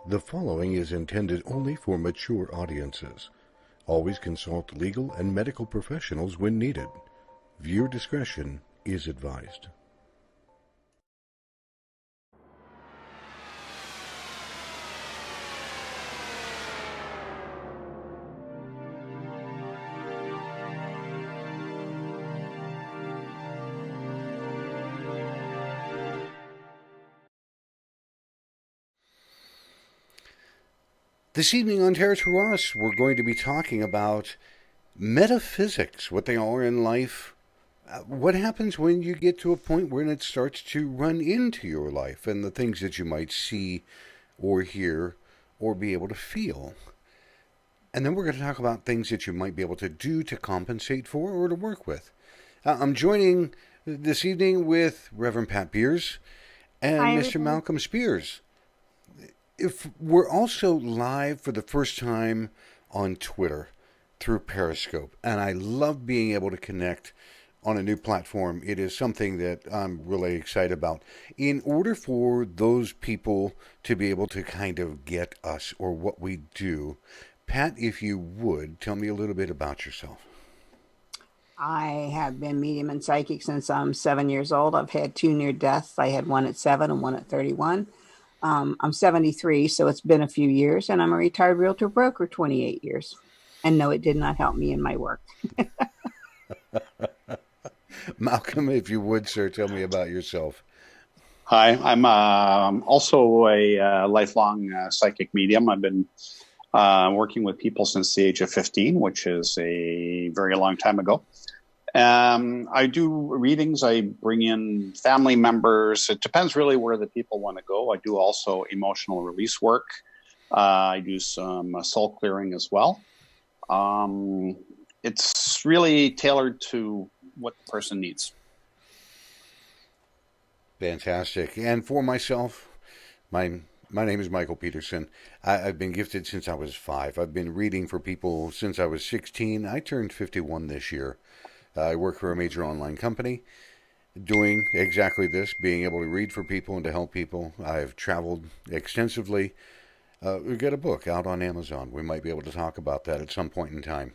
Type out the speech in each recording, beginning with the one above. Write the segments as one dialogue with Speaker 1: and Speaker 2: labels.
Speaker 1: The following is intended only for mature audiences. Always consult legal and medical professionals when needed. Viewer discretion is advised. This evening on Terra Turas, we're going to be talking about metaphysics, what they are in life, what happens when you get to a point when it starts to run into your life, and the things that you might see or hear or be able to feel. And then we're going to talk about things that you might be able to do to compensate for or to work with. I'm joining this evening with Reverend Pat Beers and
Speaker 2: Hi,
Speaker 1: Mr.
Speaker 2: everyone.
Speaker 1: Malcolm Spears. If we're also live for the first time on Twitter through Periscope, and I love being able to connect on a new platform. It is something that I'm really excited about. In order for those people to be able to kind of get us or what we do, Pat, if you would, tell me a little bit about yourself.
Speaker 2: I have been medium and psychic since I'm 7 years old. I've had two near deaths. I had one at 7 and one at 31. I'm 73, so it's been a few years, and I'm a retired realtor broker, 28 years. And no, it did not help me in my work.
Speaker 1: Malcolm, if you would, sir, tell me about yourself.
Speaker 3: Hi, I'm also a lifelong psychic medium. I've been working with people since the age of 15, which is a very long time ago. I do readings. I bring in family members. It depends really where the people want to go. I do also emotional release work. I do some soul clearing as well. It's really tailored to what the person needs.
Speaker 1: Fantastic. And for myself, my name is Michael Peterson. I've been gifted since I was 5. I've been reading for people since I was 16. I turned 51 this year. I work for a major online company doing exactly this, being able to read for people and to help people. I've traveled extensively. We've got a book out on Amazon. We might be able to talk about that at some point in time.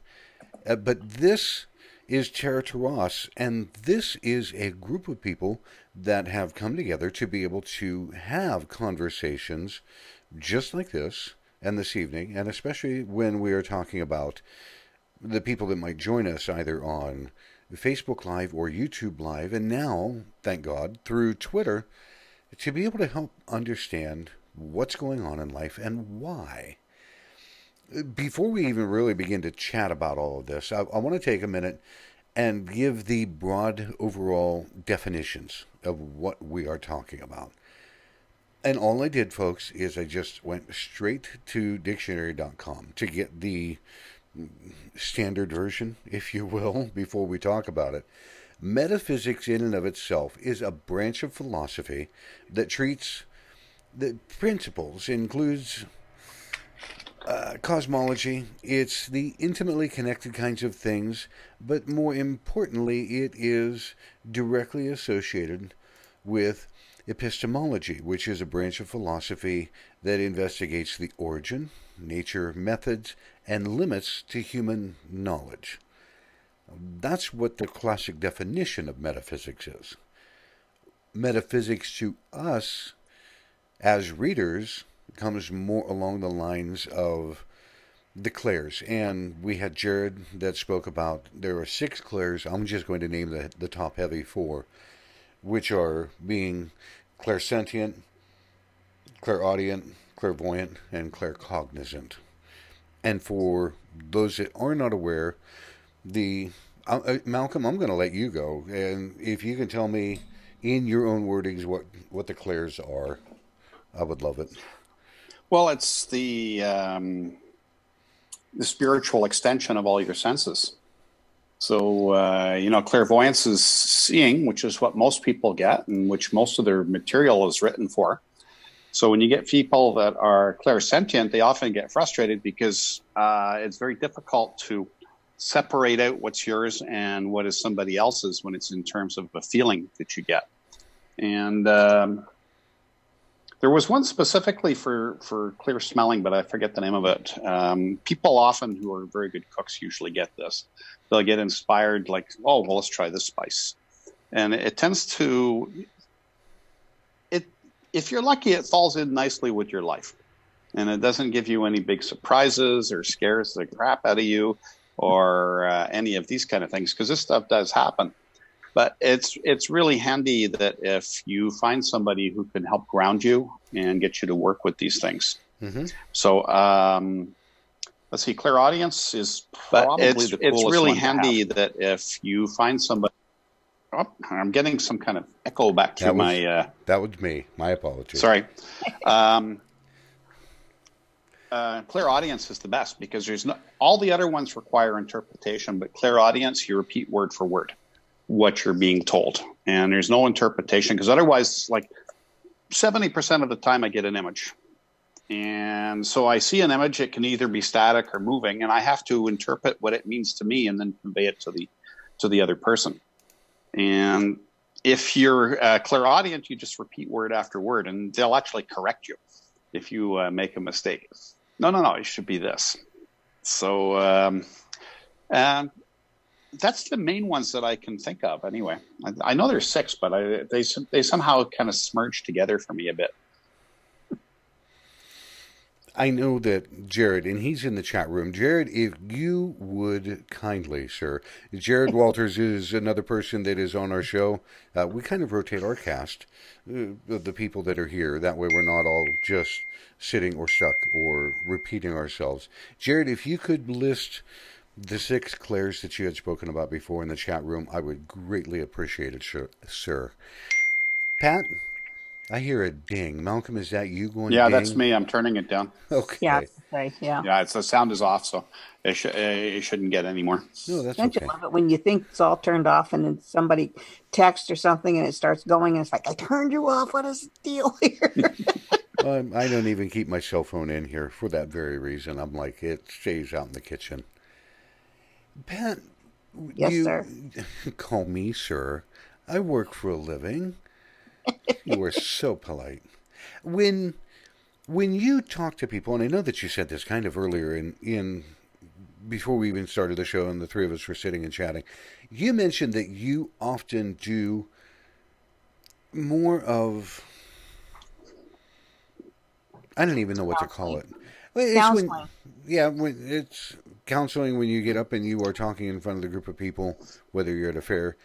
Speaker 1: But this is Terra Turas, and this is a group of people that have come together to be able to have conversations just like this and this evening, and especially when we are talking about the people that might join us either on Facebook Live or YouTube Live, and now, thank God, through Twitter, to be able to help understand what's going on in life and why. Before we even really begin to chat about all of this, I want to take a minute and give the broad overall definitions of what we are talking about. And all I did, folks, is I just went straight to dictionary.com to get the standard version, if you will, before we talk about it. Metaphysics in and of itself is a branch of philosophy that treats the principles, includes cosmology. It's the intimately connected kinds of things, but more importantly, it is directly associated with epistemology, which is a branch of philosophy that investigates the origin, nature, methods, and limits to human knowledge. That's what the classic definition of metaphysics is. Metaphysics to us, as readers, comes more along the lines of the clairs. And we had Jared that spoke about there are 6 clairs. I'm just going to name the top heavy 4, which are being clairsentient, clairaudient, clairvoyant, and claircognizant. And for those that are not aware, Malcolm, I'm going to let you go, and if you can tell me in your own wordings what the clairs are, I would love it.
Speaker 3: Well, it's the spiritual extension of all your senses. So, clairvoyance is seeing, which is what most people get and which most of their material is written for. So when you get people that are clairsentient, they often get frustrated because it's very difficult to separate out what's yours and what is somebody else's when it's in terms of a feeling that you get. And there's There was one specifically for clear smelling, but I forget the name of it. People often who are very good cooks usually get this. They'll get inspired, like, oh, well, let's try this spice. And it tends to, if you're lucky, it falls in nicely with your life. And it doesn't give you any big surprises or scares the crap out of you or any of these kind of things, because this stuff does happen. But it's really handy that if you find somebody who can help ground you and get you to work with these things. Mm-hmm. So let's see, clairaudience is probably the coolest one. It's really handy that if you find somebody. Oh, I'm getting some kind of echo back through my.
Speaker 1: That was me. My apologies.
Speaker 3: Sorry. Clairaudience is the best because there's no. All the other ones require interpretation, but clairaudience, you repeat word for word what you're being told, and there's no interpretation because otherwise, like 70% of the time, I get an image, and so I see an image. It can either be static or moving, and I have to interpret what it means to me and then convey it to the other person. And if you're clairaudient, you just repeat word after word, and they'll actually correct you if you make a mistake. No, it should be this. So that's the main ones that I can think of anyway. I know there's 6, but they somehow kind of smurge together for me a bit.
Speaker 1: I know that Jared, and he's in the chat room. Jared, if you would kindly, sir. Jared Walters is another person that is on our show. We kind of rotate our cast, the people that are here. That way we're not all just sitting or stuck or repeating ourselves. Jared, if you could list the 6 clairs that you had spoken about before in the chat room, I would greatly appreciate it, sir. Pat? I hear a ding. Malcolm, is that you going?
Speaker 3: Yeah,
Speaker 1: ding?
Speaker 3: That's me. I'm turning it down.
Speaker 1: Okay.
Speaker 2: Yeah, yeah.
Speaker 3: Yeah, the sound is off, so it shouldn't get any more.
Speaker 1: No, that's
Speaker 2: Don't
Speaker 1: okay.
Speaker 2: you love it when you think it's all turned off and then somebody texts or something and it starts going and it's like, I turned you off. What is the deal here?
Speaker 1: I don't even keep my cell phone in here for that very reason. I'm like, it stays out in the kitchen. Pat,
Speaker 2: Yes, sir.
Speaker 1: Call me sir. I work for a living. You are so polite. When you talk to people, and I know that you said this kind of earlier in before we even started the show and the three of us were sitting and chatting, you mentioned that you often do more of, I don't even know what to call it.
Speaker 2: Counseling.
Speaker 1: When it's counseling when you get up and you are talking in front of the group of people, whether you're at a fair,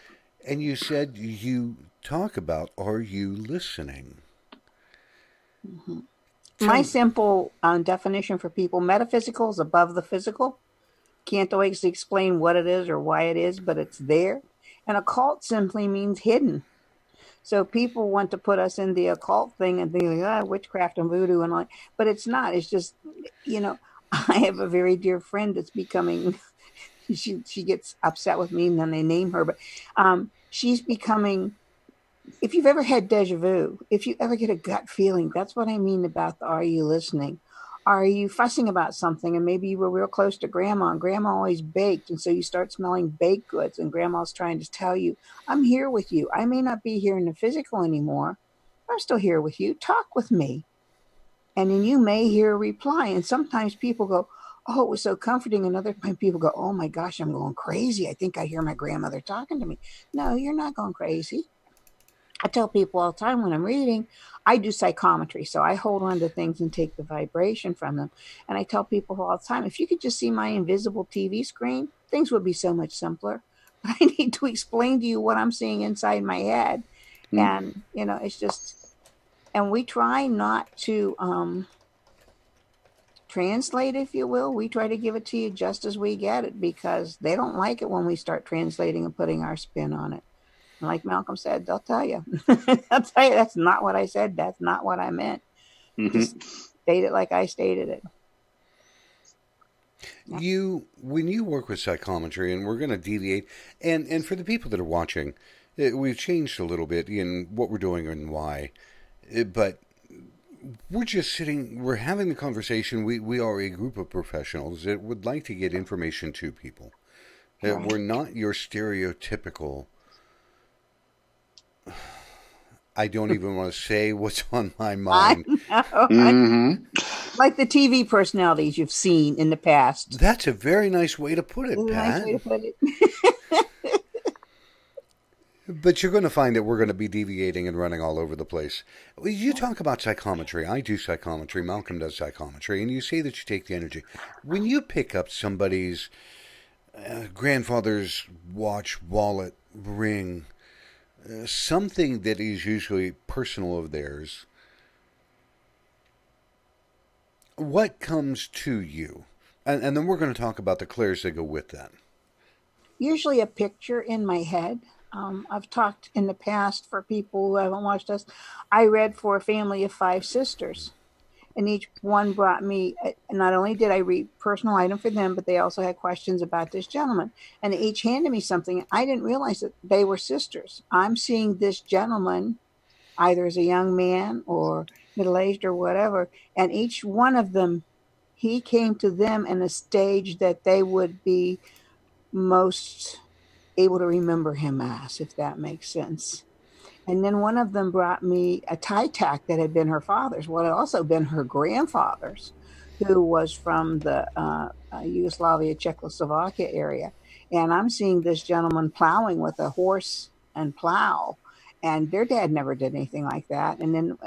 Speaker 1: and you said you talk about, are you listening?
Speaker 2: Mm-hmm. My simple definition for people, metaphysical is above the physical. Can't always explain what it is or why it is, but it's there. And occult simply means hidden. So people want to put us in the occult thing and think, witchcraft and voodoo and all, but it's not. It's just, I have a very dear friend that's becoming, she gets upset with me and then they name her, but she's becoming, if you've ever had deja vu, if you ever get a gut feeling, that's what I mean about the are you listening? Are you fussing about something and maybe you were real close to grandma and grandma always baked and so you start smelling baked goods and grandma's trying to tell you, I'm here with you. I may not be here in the physical anymore, but I'm still here with you. Talk with me. And then you may hear a reply. And sometimes people go, oh, it was so comforting. And other times people go, oh my gosh, I'm going crazy. I think I hear my grandmother talking to me. No, you're not going crazy. I tell people all the time when I'm reading, I do psychometry. So I hold on to things and take the vibration from them. And I tell people all the time, if you could just see my invisible TV screen, things would be so much simpler. But I need to explain to you what I'm seeing inside my head. And, it's just, and we try not to translate, if you will. We try to give it to you just as we get it because they don't like it when we start translating and putting our spin on it. Like Malcolm said, they'll tell you. They'll tell you that's not what I said. That's not what I meant. Mm-hmm. Just state it like I stated it.
Speaker 1: Yeah. When you work with psychometry, and we're going to deviate, and for the people that are watching, we've changed a little bit in what we're doing and why, but we're just sitting, we're having the conversation. We are a group of professionals that would like to get information to people. Right. We're not your stereotypical, I don't even want to say what's on my
Speaker 2: I
Speaker 1: mind.
Speaker 2: know.
Speaker 3: Mm-hmm.
Speaker 2: Like the TV personalities you've seen in the past.
Speaker 1: That's a very nice way to put it,
Speaker 2: Is a nice
Speaker 1: Pat.
Speaker 2: way to put it.
Speaker 1: But you're going to find that we're going to be deviating and running all over the place. You talk about psychometry. I do psychometry. Malcolm does psychometry. And you say that you take the energy. When you pick up somebody's grandfather's watch, wallet, ring, something that is usually personal of theirs, what comes to you? And then we're going to talk about the clairs that go with that.
Speaker 2: Usually a picture in my head. I've talked in the past for people who haven't watched us. I read for a family of 5 sisters, and each one brought me. Not only did I read personal item for them, but they also had questions about this gentleman, and they each handed me something. I didn't realize that they were sisters. I'm seeing this gentleman either as a young man or middle aged or whatever, and each one of them, he came to them in a stage that they would be most able to remember him as, if that makes sense. And then one of them brought me a tie tack that had been her father's, what had also been her grandfather's, who was from the Yugoslavia, Czechoslovakia area. And I'm seeing this gentleman plowing with a horse and plow. And their dad never did anything like that. And then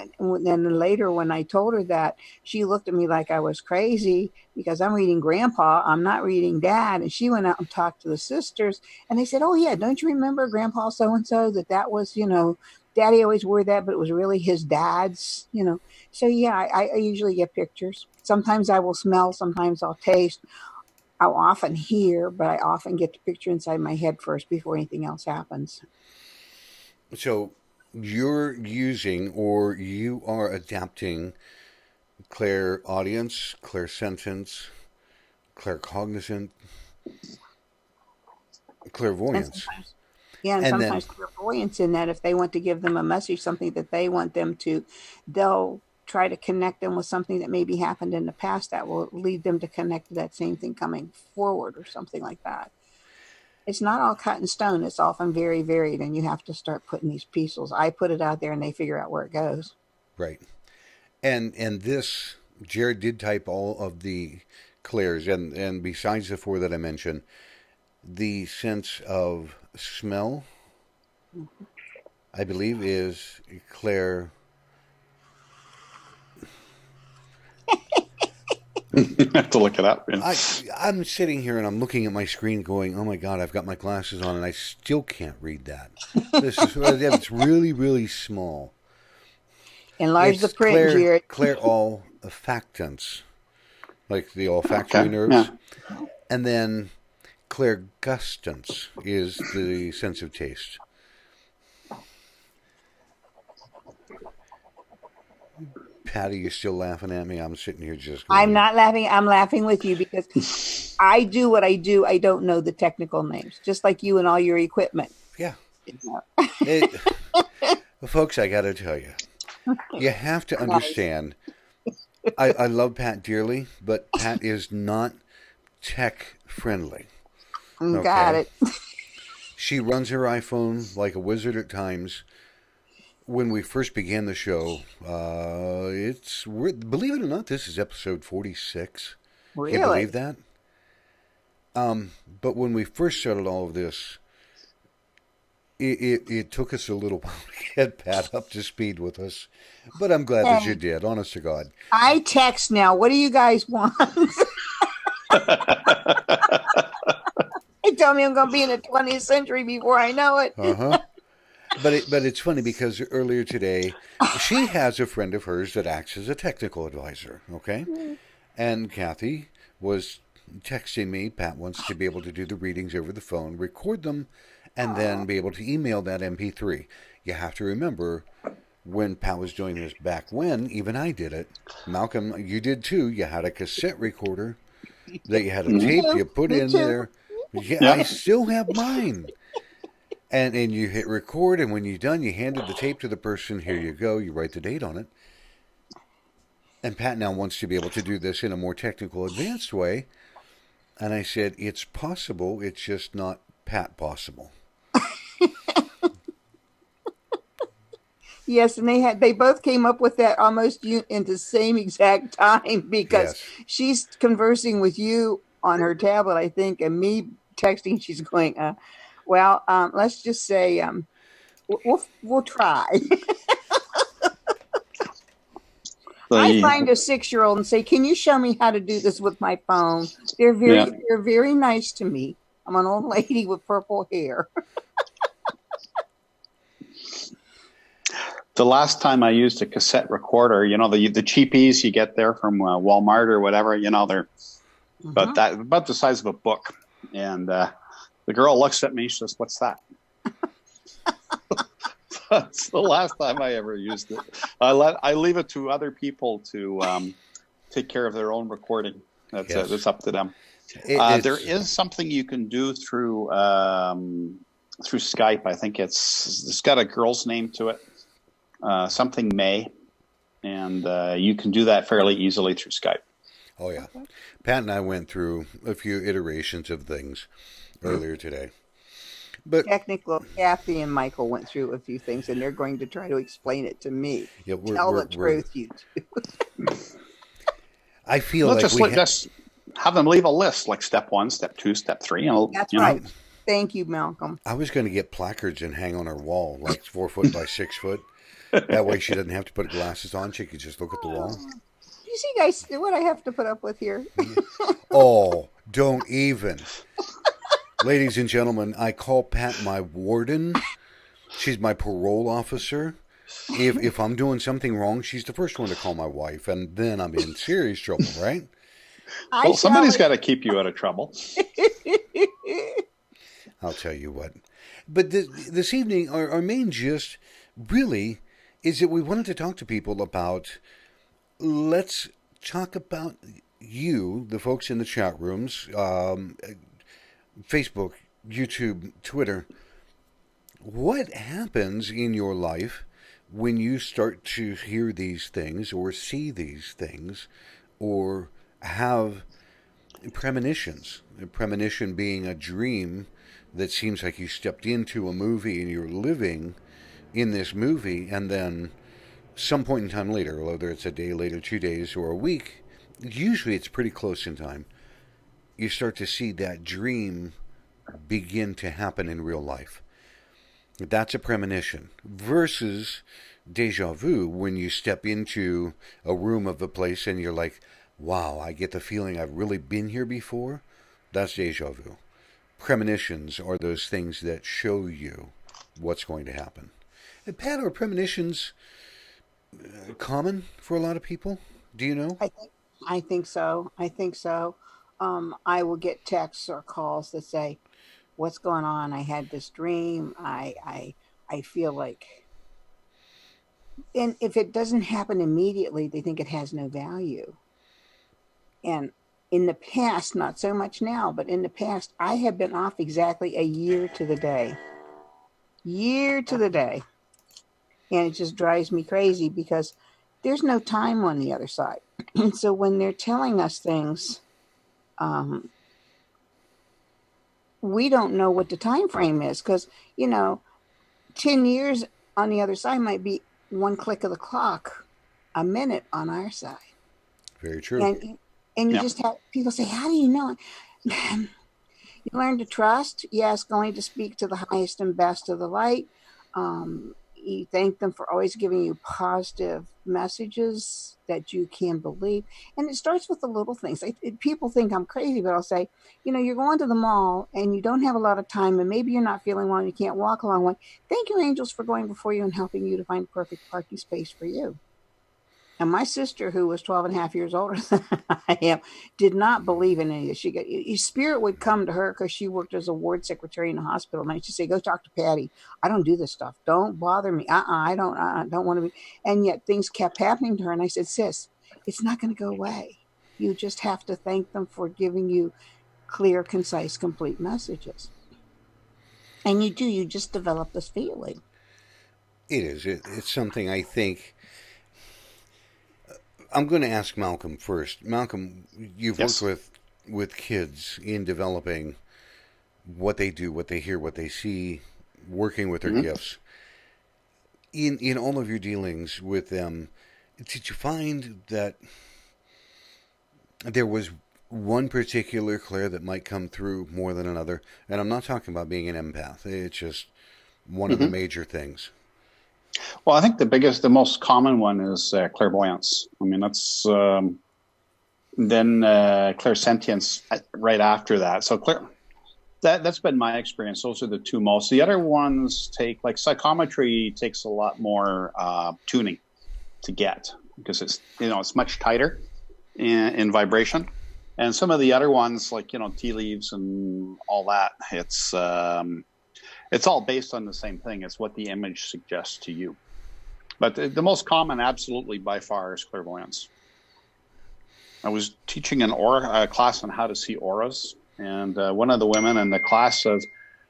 Speaker 2: later, when I told her that, she looked at me like I was crazy because I'm reading Grandpa, I'm not reading Dad. And she went out and talked to the sisters, and they said, "Oh yeah, don't you remember Grandpa so and so? That was, Daddy always wore that, but it was really his dad's." So yeah, I usually get pictures. Sometimes I will smell, sometimes I'll taste. I'll often hear, but I often get the picture inside my head first before anything else happens.
Speaker 1: So you're using or you are adapting clairaudience, clairsentience, claircognizant,
Speaker 2: And
Speaker 1: clairvoyance.
Speaker 2: sometimes, yeah, and
Speaker 1: And then,
Speaker 2: sometimes clairvoyance in that if they want to give them a message, something that they want them to, they'll try to connect them with something that maybe happened in the past that will lead them to connect to that same thing coming forward or something like that. It's not all cut in stone. It's often very varied, and you have to start putting these pieces. I put it out there, and they figure out where it goes.
Speaker 1: right. And this, Jared did type all of the clairs, and besides the four that I mentioned, the sense of smell, I believe, is clair.
Speaker 3: I have to look it up. Yeah.
Speaker 1: I'm sitting here and I'm looking at my screen going, oh my God, I've got my glasses on and I still can't read that. This is it's really, really small.
Speaker 2: Enlarge the
Speaker 1: It's
Speaker 2: print, Jared.
Speaker 1: clair olfactants, like the olfactory
Speaker 3: Okay.
Speaker 1: nerves.
Speaker 3: Yeah.
Speaker 1: And then clairgustance is the sense of taste. Patty, you still laughing at me? I'm sitting here just going,
Speaker 2: I'm not laughing. I'm laughing with you because I do what I do. I don't know the technical names, just like you and all your equipment.
Speaker 1: yeah.
Speaker 2: You know.
Speaker 1: It, folks, I got to tell you, you have to
Speaker 2: Nice.
Speaker 1: understand. I love Pat dearly, but Pat is not tech friendly.
Speaker 2: Got
Speaker 1: Okay.
Speaker 2: it.
Speaker 1: She runs her iPhone like a wizard at times. When we first began the show, believe it or not, this is episode 46. Can you
Speaker 2: Really?
Speaker 1: believe that? But when we first started all of this, it took us a little while to get Pat up to speed with us. But I'm glad that you
Speaker 2: Hey,
Speaker 1: did, honest to God.
Speaker 2: I text now. What do you guys want? They tell me I'm going to be in the 20th century before I know it.
Speaker 1: Uh-huh. But it's funny because earlier today, she has a friend of hers that acts as a technical advisor, okay? And Kathy was texting me, Pat wants to be able to do the readings over the phone, record them, and then be able to email that MP3. You have to remember, when Pat was doing this back when, even I did it. Malcolm, you did too. You had a cassette recorder that you had a
Speaker 3: Mhm.
Speaker 1: tape
Speaker 2: Too.
Speaker 1: you put
Speaker 2: Me
Speaker 1: in
Speaker 2: too.
Speaker 1: there. Yeah, I
Speaker 3: Yeah.
Speaker 1: still have mine. And you hit record, and when you're done, you handed the tape to the person. Here you go. You write the date on it. And Pat now wants to be able to do this in a more technical, advanced way. And I said, it's possible. It's just not Pat possible.
Speaker 2: Yes, and they both came up with that almost in the same exact time because
Speaker 1: Yes.
Speaker 2: she's conversing with you on her tablet, I think, and me texting. She's going, well, let's just say we'll try. I
Speaker 3: The
Speaker 2: find a 6 year old and say, "Can you show me how to do this with my phone?"
Speaker 3: yeah.
Speaker 2: They're very nice to me. I'm an old lady with purple hair.
Speaker 3: The last time I used a cassette recorder, the cheapies you get there from Walmart or whatever, they're
Speaker 2: Mhm.
Speaker 3: about the size of a book. And the girl looks at me. She says, "What's that?" That's the last time I ever used it. I leave it to other people to take care of their own recording. That's it.
Speaker 1: Yes.
Speaker 3: It's up to them. There
Speaker 1: It's
Speaker 3: is something you can do through Skype. I think it's got a girl's name to it, something May, and you can do that fairly easily through Skype.
Speaker 1: oh yeah. Pat and I went through a few iterations of things earlier today. But
Speaker 2: Technical Kathy and Michael went through a few things and they're going to try to explain it to me.
Speaker 1: yeah,
Speaker 2: Tell the
Speaker 1: we're
Speaker 2: truth, you two.
Speaker 1: I feel
Speaker 3: Well,
Speaker 1: like we
Speaker 3: just have them leave a list, like step 1, step 2, step 3.
Speaker 2: That's
Speaker 3: You know,
Speaker 2: right. Thank you, Malcolm.
Speaker 1: I was going to get placards and hang on her wall, like 4 foot by 6 foot. That way she doesn't have to put glasses on. She could just look at the wall.
Speaker 2: You see, guys, what I have to put up with here.
Speaker 1: Oh, don't even. Ladies and gentlemen, I call Pat my warden. She's my parole officer. If I'm doing something wrong, she's the first one to call my wife, and then I'm in serious trouble, right?
Speaker 2: I
Speaker 3: well,
Speaker 2: shall.
Speaker 3: somebody's got to keep you out of trouble.
Speaker 1: I'll tell you what. But this evening, our main gist really is that we wanted to talk to people about, let's talk about you, the folks in the chat rooms, Facebook, YouTube, Twitter. What happens in your life when you start to hear these things or see these things or have premonitions? A premonition being a dream that seems like you stepped into a movie and you're living in this movie, and then some point in time later, whether it's a day later, 2 days, or a week, usually it's pretty close in time, you start to see that dream begin to happen in real life. That's a premonition versus deja vu, when you step into a room of a place and you're like, wow, I get the feeling I've really been here before. That's deja vu. Premonitions are those things that show you what's going to happen. And Pat, are premonitions common for a lot of people? Do you know?
Speaker 2: I think, I think so. I think so. I will get texts or calls that say, "What's going on? I had this dream. I feel like," and if it doesn't happen immediately, they think it has no value. And in the past, not so much now, but in the past, I have been off exactly a year to the day. Year to the day. And it just drives me crazy because there's no time on the other side. And so when they're telling us things, um, we don't know what the time frame is because, 10 years on the other side might be one click of the clock a minute on our side.
Speaker 1: Very true.
Speaker 2: And you
Speaker 3: Yeah.
Speaker 2: just have people say, "How do you know?" You learn to trust. Yes, going to speak to the highest and best of the light. You thank them for always giving you positive messages that you can believe. And it starts with the little things. People think I'm crazy, but I'll say, you're going to the mall and you don't have a lot of time, and maybe you're not feeling well and you can't walk a long way. Thank you, angels, for going before you and helping you to find perfect parking space for you. And my sister, who was 12 and a half years older than I am, did not believe in any of this. Spirit would come to her because she worked as a ward secretary in a hospital. And she'd say, "Go talk to Patty. I don't do this stuff. Don't bother me. I don't want to be." And yet things kept happening to her. And I said, "Sis, it's not going to go away. You just have to thank them for giving you clear, concise, complete messages." And you do. You just develop this feeling.
Speaker 1: It is. It's something I think. I'm going to ask Malcolm first. Malcolm, you've worked
Speaker 3: Yes.
Speaker 1: with kids in developing what they do, what they hear, what they see, working with their
Speaker 3: Mhm.
Speaker 1: gifts. in all of your dealings with them, did you find that there was one particular Claire that might come through more than another? And I'm not talking about being an empath. It's just one of the
Speaker 3: Hmm.
Speaker 1: major things.
Speaker 3: Well, I think the most common one is clairvoyance. I mean, that's then clairsentience right after that. So that's been my experience. Those are the two most. The other ones take, like psychometry takes a lot more tuning to get, because it's much tighter in vibration. And some of the other ones, like tea leaves and all that, it's all based on the same thing. It's what the image suggests to you. But the most common, absolutely by far, is clairvoyance. I was teaching a class on how to see auras, and one of the women in the class says,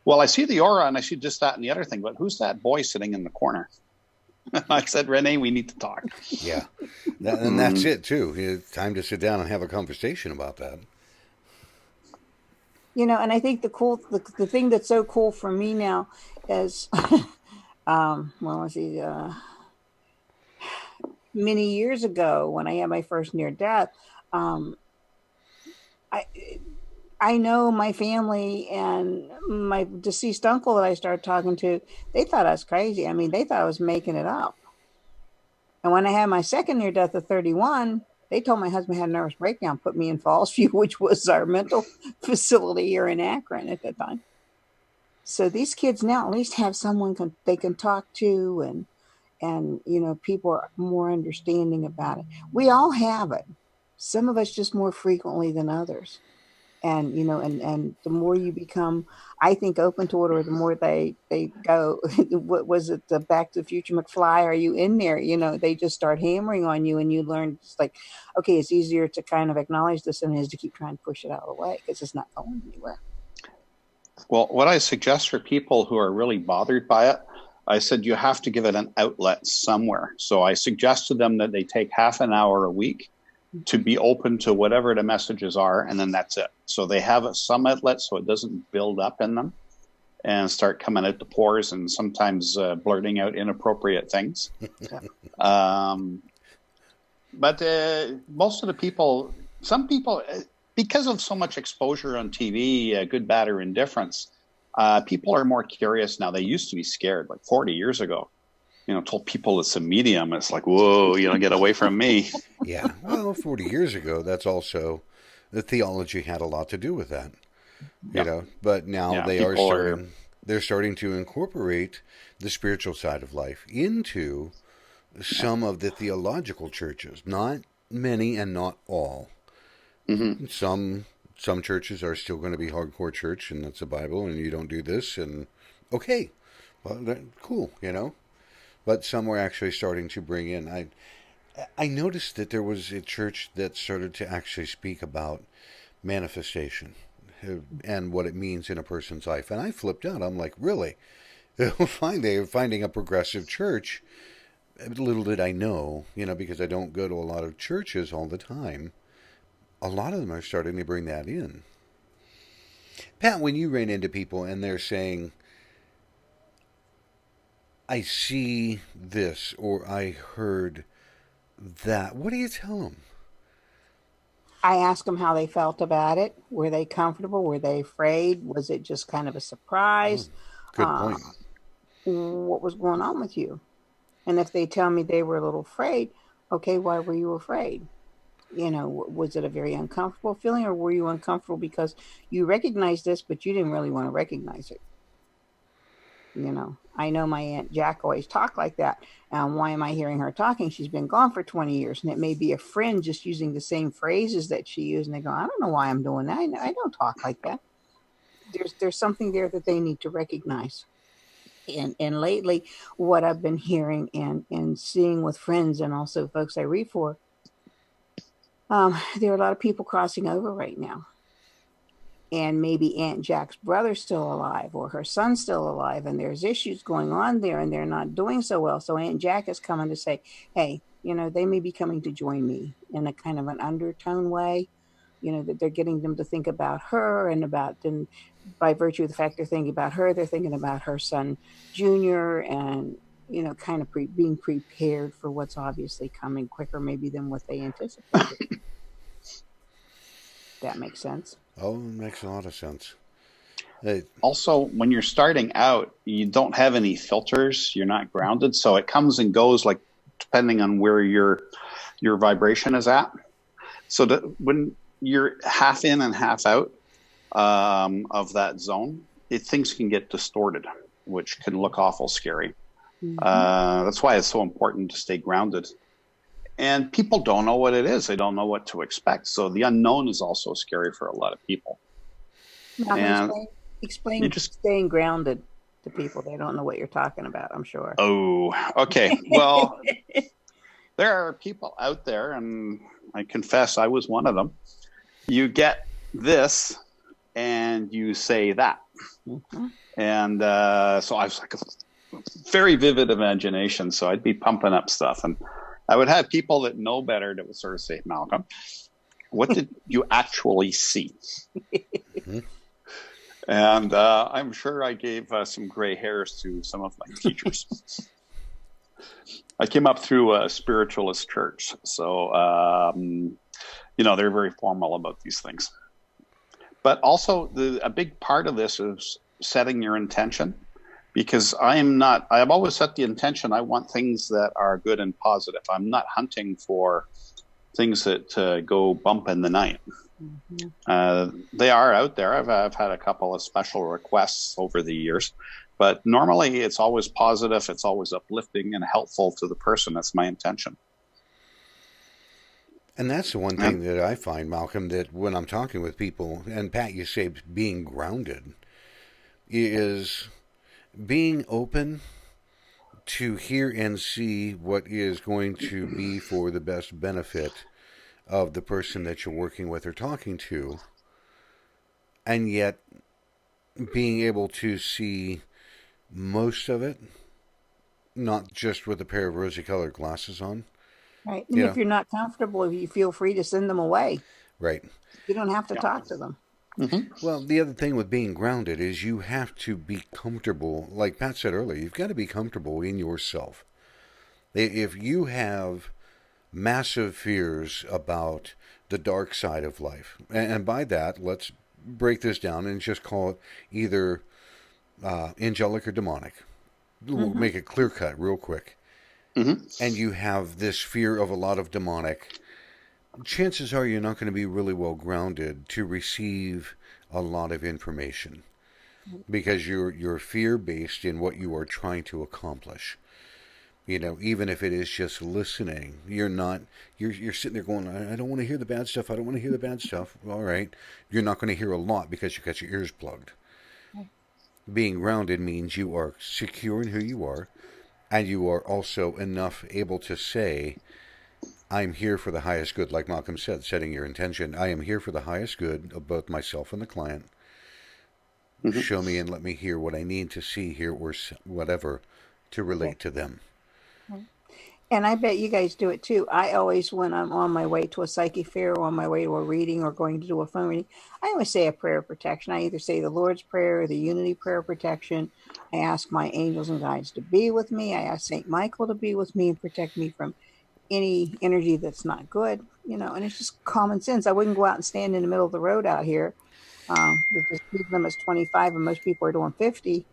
Speaker 3: "Well, I see the aura, and I see this, that, and the other thing, but who's that boy sitting in the corner?" I said, "Renee, we need to talk."
Speaker 1: Yeah. And that's it, too. It's time to sit down and have a conversation about that.
Speaker 2: And I think the thing that's so cool for me now is, well, let's see, many years ago when I had my first near death, um, I I know my family and my deceased uncle that I started talking to, they thought I was crazy. I mean, they thought I was making it up. And when I had my second near death at 31, they told my husband had a nervous breakdown, put me in Fallsview, which was our mental facility here in Akron at that time. So these kids now at least have someone they can talk to, and people are more understanding about it. We all have it. Some of us just more frequently than others. And and the more you become, I think, open to it, or the more they go, what was it, the Back to the Future McFly, are you in there? They just start hammering on you, and you learn, it's like, okay, it's easier to kind of acknowledge this than it is to keep trying to push it out of the way, because it's not going anywhere.
Speaker 3: Well, what I suggest for people who are really bothered by it, I said you have to give it an outlet somewhere. So I suggest to them that they take half an hour a week to be open to whatever the messages are, and then that's it. So they have some outlet so it doesn't build up in them and start coming out the pores and sometimes blurting out inappropriate things.
Speaker 2: Yeah.
Speaker 3: But most of the people, some people, because of so much exposure on TV, good, bad, or indifference, people are more curious now. They used to be scared, like 40 years ago. Told people it's a medium. It's like, whoa, get away from me.
Speaker 1: Yeah. Well, 40 years ago, that's also, the theology had a lot to do with that.
Speaker 3: Yeah.
Speaker 1: But now
Speaker 3: Yeah,
Speaker 1: they're starting to incorporate the spiritual side of life into some of the theological churches. Not many and not all.
Speaker 3: Mm-hmm.
Speaker 1: Some churches are still going to be hardcore church, and that's the Bible, and you don't do this, and okay, well, cool. But some were actually starting to bring in. I noticed that there was a church that started to actually speak about manifestation and what it means in a person's life, and I flipped out. I'm like, really? They're finding a progressive church. Little did I know, because I don't go to a lot of churches all the time. A lot of them are starting to bring that in. Pat, when you ran into people and they're saying, I see this or I heard that, what do you tell them?
Speaker 2: I asked them how they felt about it. Were they comfortable? Were they afraid? Was it just kind of a
Speaker 1: Oh,
Speaker 2: surprise?
Speaker 1: good
Speaker 2: Uh,
Speaker 1: point.
Speaker 2: what was going on with you? And if they tell me they were a little afraid, okay, why were you afraid? Was it a very uncomfortable feeling, or were you uncomfortable because you recognized this, but you didn't really want to recognize it? I know my Aunt Jack always talked like that. And why am I hearing her talking? She's been gone for 20 years, and it may be a friend just using the same phrases that she used. And they go, I don't know why I'm doing that. I don't talk like that. There's something there that they need to recognize. And lately, what I've been hearing and seeing with friends and also folks I read for, there are a lot of people crossing over right now. And maybe Aunt Jack's brother's still alive or her son's still alive, and there's issues going on there, and they're not doing so well. So Aunt Jack is coming to say, hey, they may be coming to join me in a kind of an undertone way, that they're getting them to think about her, and about them by virtue of the fact they're thinking about her, they're thinking about her son Junior, and kind of being prepared for what's obviously coming quicker maybe than what they anticipated. That makes sense.
Speaker 1: Oh, it makes a lot of sense.
Speaker 3: Also, when you're starting out, you don't have any filters. You're not grounded, so it comes and goes like depending on where your vibration is at. So when you're half in and half out of that zone, things can get distorted, which can look awful scary. That's why it's so important to stay grounded. And people don't know what it is. They don't know what to expect. So the unknown is also scary for a lot of people.
Speaker 2: Now, explain staying grounded to people. They don't know what you're talking about, I'm sure.
Speaker 3: Oh, okay. Well, there are people out there, and I confess I was one of them. You get this and you say that. Mm-hmm. And so I was like a very vivid imagination. So I'd be pumping up stuff. And I would have people that know better that would sort of say, Malcolm, what did you actually see? Mm-hmm. And I'm sure I gave some gray hairs to some of my teachers. I came up through a spiritualist church. So, they're very formal about these things. But also, a big part of this is setting your intention. Because I've always set the intention, I want things that are good and positive. I'm not hunting for things that go bump in the night. Mm-hmm. They are out there. I've had a couple of special requests over the years, but normally it's always positive. It's always uplifting and helpful to the person. That's my intention.
Speaker 1: And that's the one thing that I find, Malcolm, that when I'm talking with people, and Pat, you say being grounded, is being open to hear and see what is going to be for the best benefit of the person that you're working with or talking to, and yet being able to see most of it, not just with a pair of rosy-colored glasses on.
Speaker 2: Right. And if you're not comfortable, you feel free to send them away.
Speaker 1: Right.
Speaker 2: You don't have to talk to them.
Speaker 1: Mm-hmm. Well, the other thing with being grounded is you have to be comfortable. Like Pat said earlier, you've got to be comfortable in yourself. If you have massive fears about the dark side of life, and by that, let's break this down and just call it either angelic or demonic. Mm-hmm. We'll make it clear cut real quick. Mm-hmm. And you have this fear of a lot of demonic, chances are you're not going to be really well grounded to receive a lot of information because you're fear-based in what you are trying to accomplish. Even if it is just listening, you're sitting there going, I don't want to hear the bad stuff. I don't want to hear the bad stuff. All right. You're not going to hear a lot because you've got your ears plugged. Being grounded means you are secure in who you are, and you are also enough able to say, I'm here for the highest good, like Malcolm said, setting your intention. I am here for the highest good of both myself and the client. Mm-hmm. Show me and let me hear what I need to see here or whatever to relate to them.
Speaker 2: And I bet you guys do it too. I always, when I'm on my way to a psychic fair or on my way to a reading or going to do a phone reading, I always say a prayer of protection. I either say the Lord's Prayer or the Unity Prayer of Protection. I ask my angels and guides to be with me. I ask St. Michael to be with me and protect me from any energy that's not good, and it's just common sense. I wouldn't go out and stand in the middle of the road out here. The speed limit is 25 and most people are doing 50.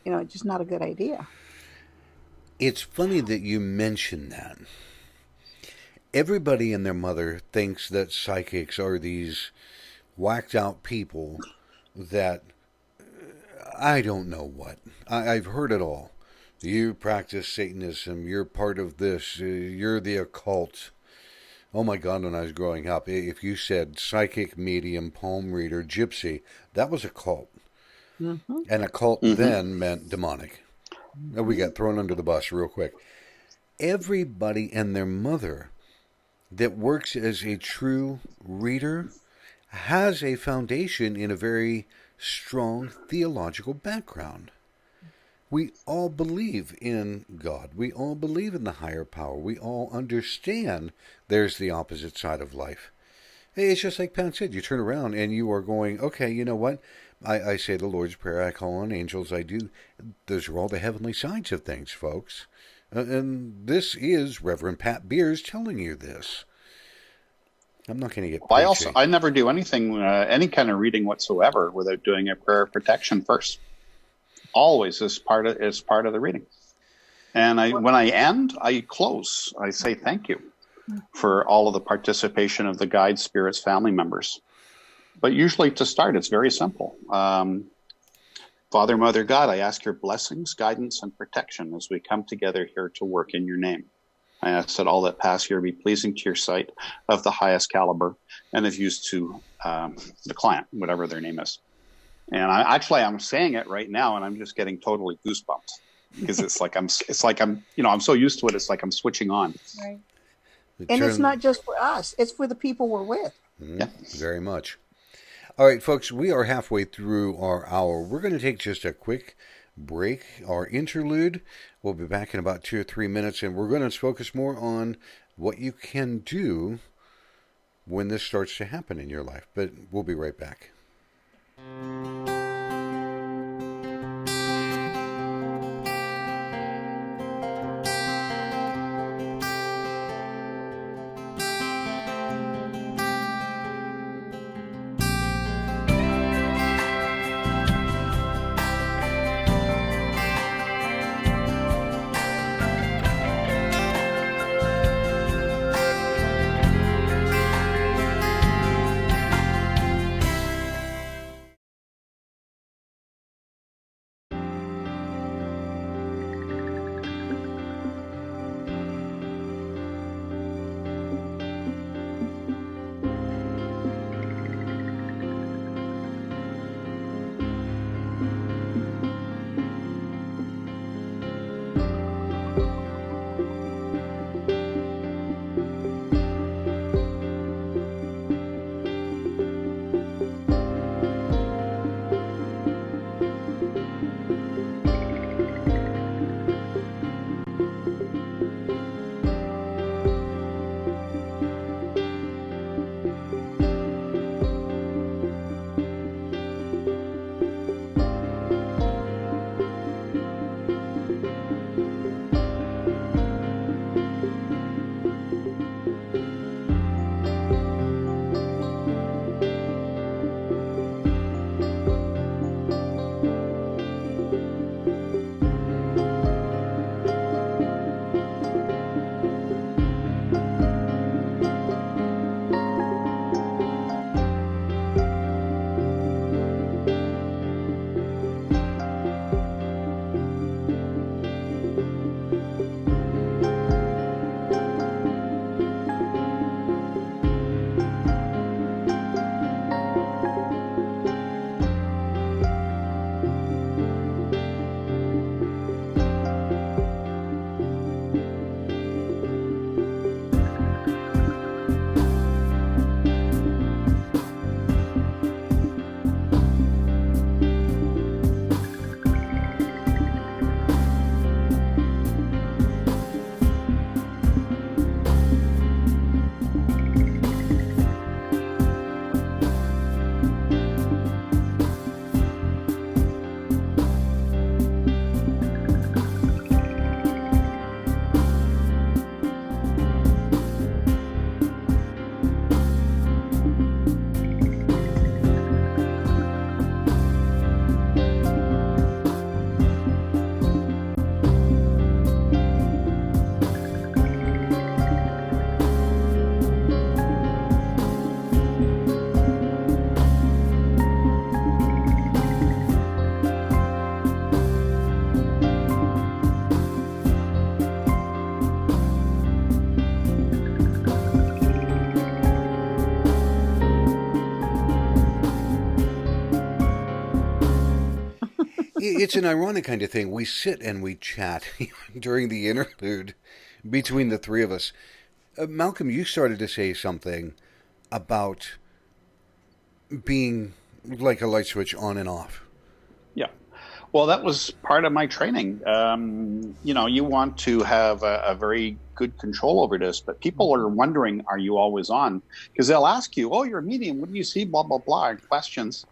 Speaker 2: It's just not a good idea.
Speaker 1: It's funny that you mention that. Everybody and their mother thinks that psychics are these whacked out people that I don't know what. I've heard it all. You practice Satanism, you're part of this, you're the occult. Oh my God, when I was growing up, if you said psychic, medium, palm reader, gypsy, that was a cult. Mm-hmm. And a cult then meant demonic. Mm-hmm. We got thrown under the bus real quick. Everybody and their mother that works as a true reader has a foundation in a very strong theological background. We all believe in God. We all believe in the higher power. We all understand there's the opposite side of life. It's just like Pat said, you turn around and you are going, okay, you know what? I say the Lord's Prayer, I call on angels, I do. Those are all the heavenly sides of things, folks. And this is Reverend Pat Beers telling you this. I'm not going to get preachy.
Speaker 3: I never do anything, any kind of reading whatsoever without doing a prayer of protection first. Always as part of the reading. And when I end, I close. I say thank you for all of the participation of the guides, spirits, family members. But usually to start, it's very simple. Father, Mother, God, I ask your blessings, guidance, and protection as we come together here to work in your name. I ask that all that pass here be pleasing to your sight, of the highest caliber, and of use to the client, whatever their name is. And I'm saying it right now, and I'm just getting totally goosebumps because it's like I'm so used to it. It's like I'm switching on.
Speaker 2: Right. And it's not just for us; it's for the people we're with.
Speaker 1: Yeah, very much. All right, folks, we are halfway through our hour. We're going to take just a quick break, our interlude. We'll be back in about 2 or 3 minutes, and we're going to focus more on what you can do when this starts to happen in your life. But we'll be right back. It's an ironic kind of thing. We sit and we chat during the interlude between the three of us. Malcolm, you started to say something about being like a light switch on and off.
Speaker 3: Yeah. Well, that was part of my training. You want to have a very good control over this, but people are wondering, are you always on? Because they'll ask you, oh, you're a medium. What do you see? Blah, blah, blah, and questions.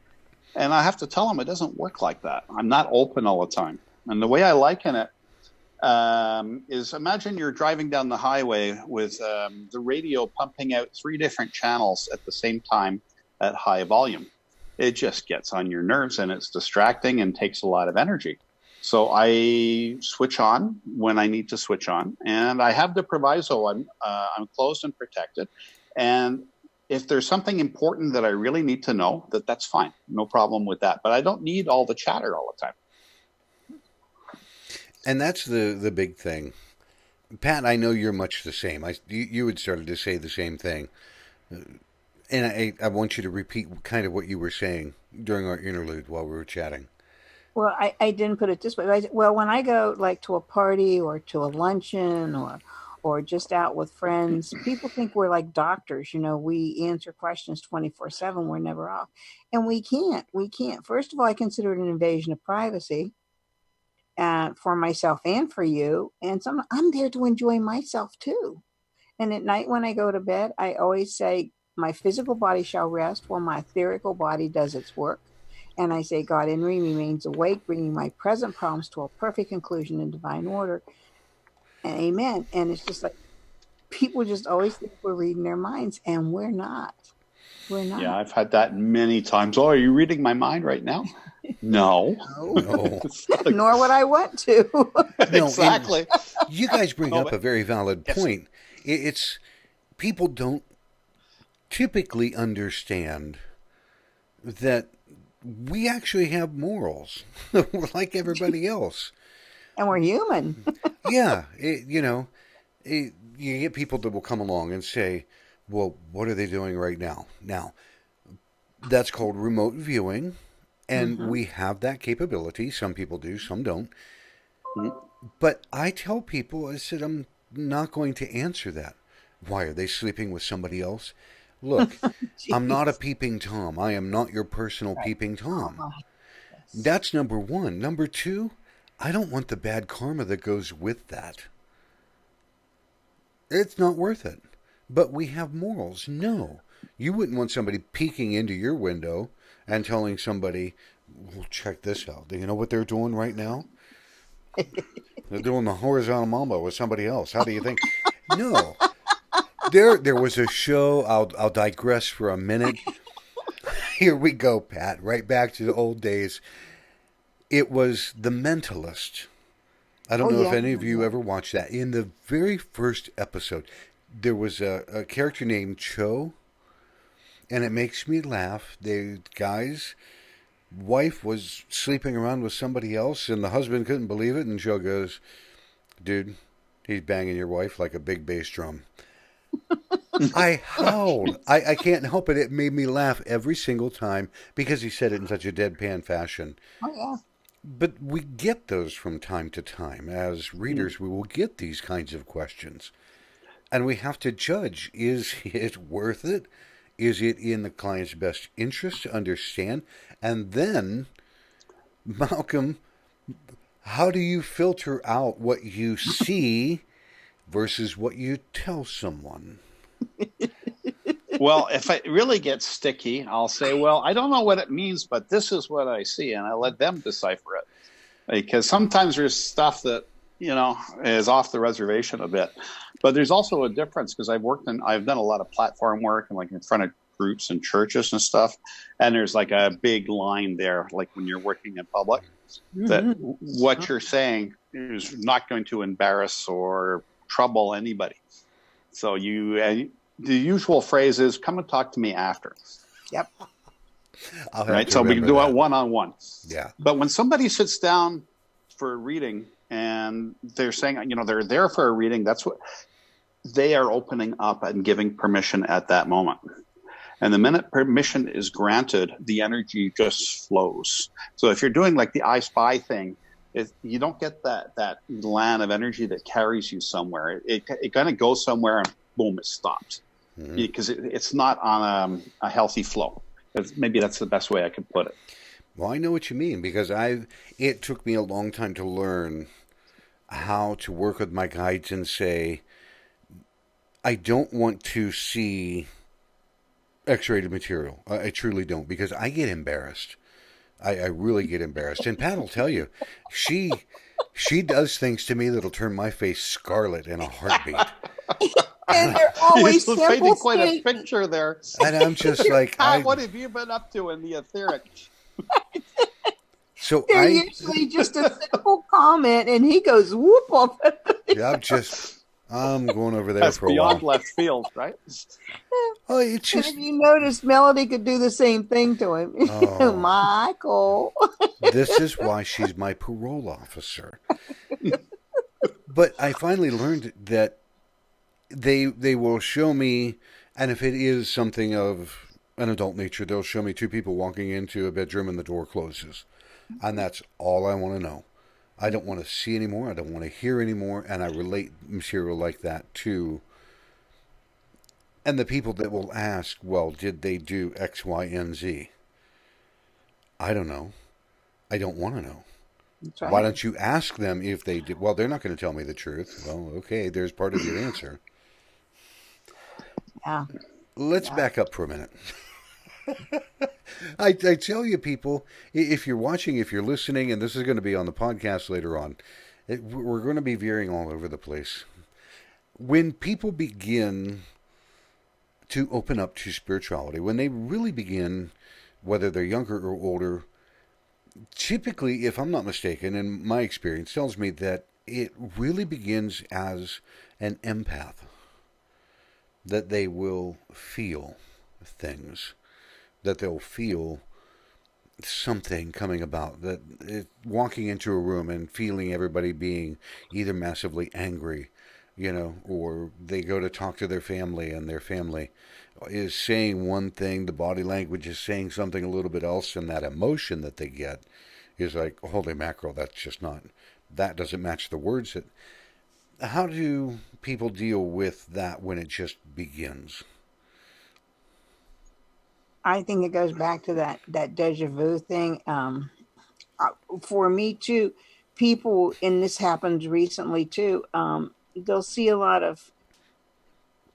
Speaker 3: And I have to tell them it doesn't work like that. I'm not open all the time. And the way I liken it is imagine you're driving down the highway with the radio pumping out three different channels at the same time at high volume. It just gets on your nerves and it's distracting and takes a lot of energy. So I switch on when I need to switch on, and I have the proviso I'm closed and protected. And if there's something important that I really need to know, that's fine, no problem with that. But I don't need all the chatter all the time.
Speaker 1: And that's the big thing. Pat, I know you're much the same. You had started to say the same thing. And I want you to repeat kind of what you were saying during our interlude while we were chatting.
Speaker 2: Well, I didn't put it this way. Well, when I go like to a party or to a luncheon or just out with friends, people think we're like doctors. You know, we answer questions 24/7. We're never off. And we can't. We can't. First of all, I consider it an invasion of privacy for myself and for you. And I'm there to enjoy myself too. And at night when I go to bed, I always say, my physical body shall rest while my etherical body does its work. And I say, God in me remains awake, bringing my present problems to a perfect conclusion in divine order. And amen. And it's just like people just always think we're reading their minds, and we're not. We're not.
Speaker 3: Yeah, I've had that many times. Oh, are you reading my mind right now? No.
Speaker 1: No.
Speaker 2: Nor would I want to.
Speaker 1: No,
Speaker 3: exactly.
Speaker 1: You guys bring up a very valid point. It's people don't typically understand that we actually have morals. We're like everybody else.
Speaker 2: And we're human.
Speaker 1: Yeah. You get people that will come along and say, well, what are they doing right now? Now, that's called remote viewing, and we have that capability. Some people do, some don't. But I tell people, I said, I'm not going to answer that. Why, are they sleeping with somebody else? Look, I'm not a peeping Tom. I am not your personal peeping Tom. That's number one. Number two, I don't want the bad karma that goes with that. It's not worth it. But we have morals. No. You wouldn't want somebody peeking into your window and telling somebody, well, check this out. Do you know what they're doing right now? They're doing the horizontal mambo with somebody else. How do you think? No. There was a show. I'll digress for a minute. Here we go, Pat. Right back to the old days. It was The Mentalist. I don't know if any of you ever watched that. In the very first episode, there was a character named Cho, and it makes me laugh. The guy's wife was sleeping around with somebody else, and the husband couldn't believe it, and Cho goes, dude, he's banging your wife like a big bass drum. I howled. I can't help it. It made me laugh every single time because he said it in such a deadpan fashion.
Speaker 2: Oh, yeah.
Speaker 1: But we get those from time to time. As readers, we will get these kinds of questions. And we have to judge, is it worth it? Is it in the client's best interest to understand? And then, Malcolm, how do you filter out what you see versus what you tell someone?
Speaker 3: Well, if it really gets sticky, I'll say, well, I don't know what it means, but this is what I see, and I let them decipher it. Because sometimes there's stuff that, is off the reservation a bit. But there's also a difference because I've done a lot of platform work and like in front of groups and churches and stuff. And there's like a big line there, like when you're working in public, that what you're saying is not going to embarrass or trouble anybody. So the usual phrase is, come and talk to me after.
Speaker 2: Yep.
Speaker 3: Right. So we can do it one-on-one.
Speaker 1: Yeah.
Speaker 3: But when somebody sits down for a reading and they're saying, they're there for a reading, that's what they are opening up and giving permission at that moment. And the minute permission is granted, the energy just flows. So if you're doing like the I Spy thing, you don't get that land of energy that carries you somewhere. It kind of goes somewhere and boom, it stops because it's not on a healthy flow. Maybe that's the best way I could put it.
Speaker 1: Well, I know what you mean because it took me a long time to learn how to work with my guides and say, I don't want to see X-rated material. I truly don't because I get embarrassed. I really get embarrassed. And Pat will tell you, she she does things to me that'll turn my face scarlet in a heartbeat.
Speaker 2: And
Speaker 1: And,
Speaker 2: they're
Speaker 3: You
Speaker 2: always
Speaker 3: just
Speaker 2: simple
Speaker 3: painted quite a
Speaker 2: statements.
Speaker 3: picture there.
Speaker 1: and I'm just like,
Speaker 3: Pat, what have you been up to in the etheric?
Speaker 1: so
Speaker 2: They're
Speaker 1: I,
Speaker 2: usually just a simple comment, and he goes whoop off.
Speaker 1: yeah, I'm going over there
Speaker 3: That's
Speaker 1: for a
Speaker 3: beyond
Speaker 1: while.
Speaker 3: left field, right?
Speaker 1: Oh, it's
Speaker 2: And
Speaker 1: just,
Speaker 2: if you notice, Melody could do the same thing to him.
Speaker 1: oh,
Speaker 2: Michael.
Speaker 1: this is why she's my parole officer. But I finally learned that they will show me, and if it is something of an adult nature, they'll show me two people walking into a bedroom and the door closes, and that's all I want to know. I don't want to see anymore. I don't want to hear anymore, and I relate material like that to. And the people that will ask, well, did they do X, Y, and Z? I don't know. I don't want to know.
Speaker 2: That's
Speaker 1: Why
Speaker 2: right.
Speaker 1: don't you ask them if they did? Well, they're not going to tell me the truth. Well, okay, there's part of your answer.
Speaker 2: Yeah.
Speaker 1: Let's
Speaker 2: Yeah.
Speaker 1: back up for a minute. I tell you, people, if you're watching, if you're listening, and this is going to be on the podcast later on, we're going to be veering all over the place. When people begin to open up to spirituality, when they really begin, whether they're younger or older, typically, if I'm not mistaken, and my experience tells me that it really begins as an empath, that they will feel things, that they'll feel something coming about, that walking into a room and feeling everybody being either massively angry, or they go to talk to their family and their family is saying one thing, the body language is saying something a little bit else, and that emotion that they get is like, holy mackerel, that's just not, that doesn't match the words. How do people deal with that when it just begins?
Speaker 2: I think it goes back to that deja vu thing. For me too, people, and this happens recently too. They'll see a lot of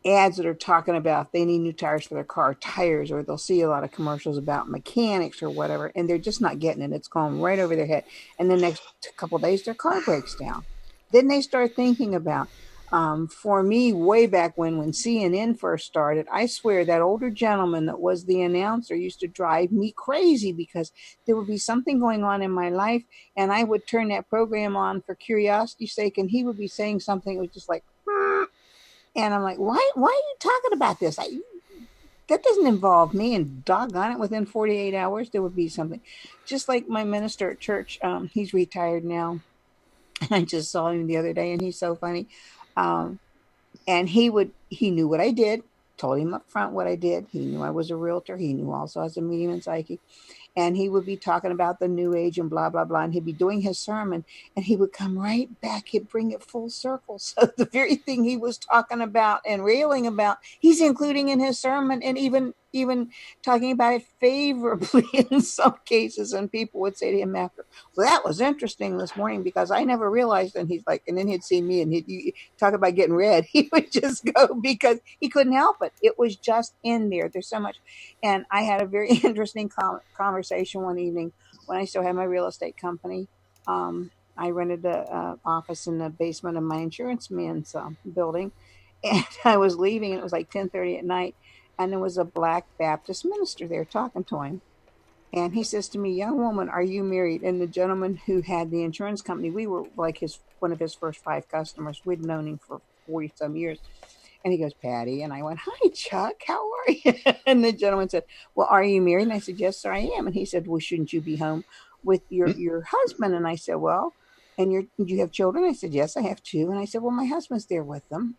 Speaker 2: ads that are talking about they need new tires for their car, tires, or they'll see a lot of commercials about mechanics or whatever, and they're just not getting it. It's going right over their head. And the next couple of days, their car breaks down. Then they start thinking about. For me, way back when CNN first started, I swear that older gentleman that was the announcer used to drive me crazy because there would be something going on in my life, and I would turn that program on for curiosity's sake, and he would be saying something that was just like, and I'm like, why are you talking about this? That doesn't involve me. And doggone it, within 48 hours, there would be something. Just like my minister at church, he's retired now. And I just saw him the other day, and he's so funny. Um, and he knew what I did, told him up front what I did. He knew I was a realtor. He knew also I was a medium and psychic, and he would be talking about the new age and blah blah blah, and he'd be doing his sermon, and he would come right back. He'd bring it full circle. So the very thing he was talking about and railing about, he's including in his sermon, and even talking about it favorably in some cases. And people would say to him after, well, that was interesting this morning because I never realized. And he's like, and then he'd see me and he'd talk about getting red. He would just go because he couldn't help it. It was just in there. There's so much. And I had a very interesting conversation one evening when I still had my real estate company. I rented a office in the basement of my insurance man's building, and I was leaving, and it was like 10:30 at night, and there was a black Baptist minister there talking to him. And he says to me, "Young woman, are you married?" And the gentleman who had the insurance company, we were like his one of his first five customers. We'd known him for 40 some years. And he goes, "Patty." And I went, "Hi, Chuck. How are you?" And the gentleman said, "Well, are you married?" And I said, "Yes, sir, I am." And he said, "Well, shouldn't you be home with your husband?" And I said, "Well, and do you have children?" I said, "Yes, I have two." And I said, "Well, my husband's there with them."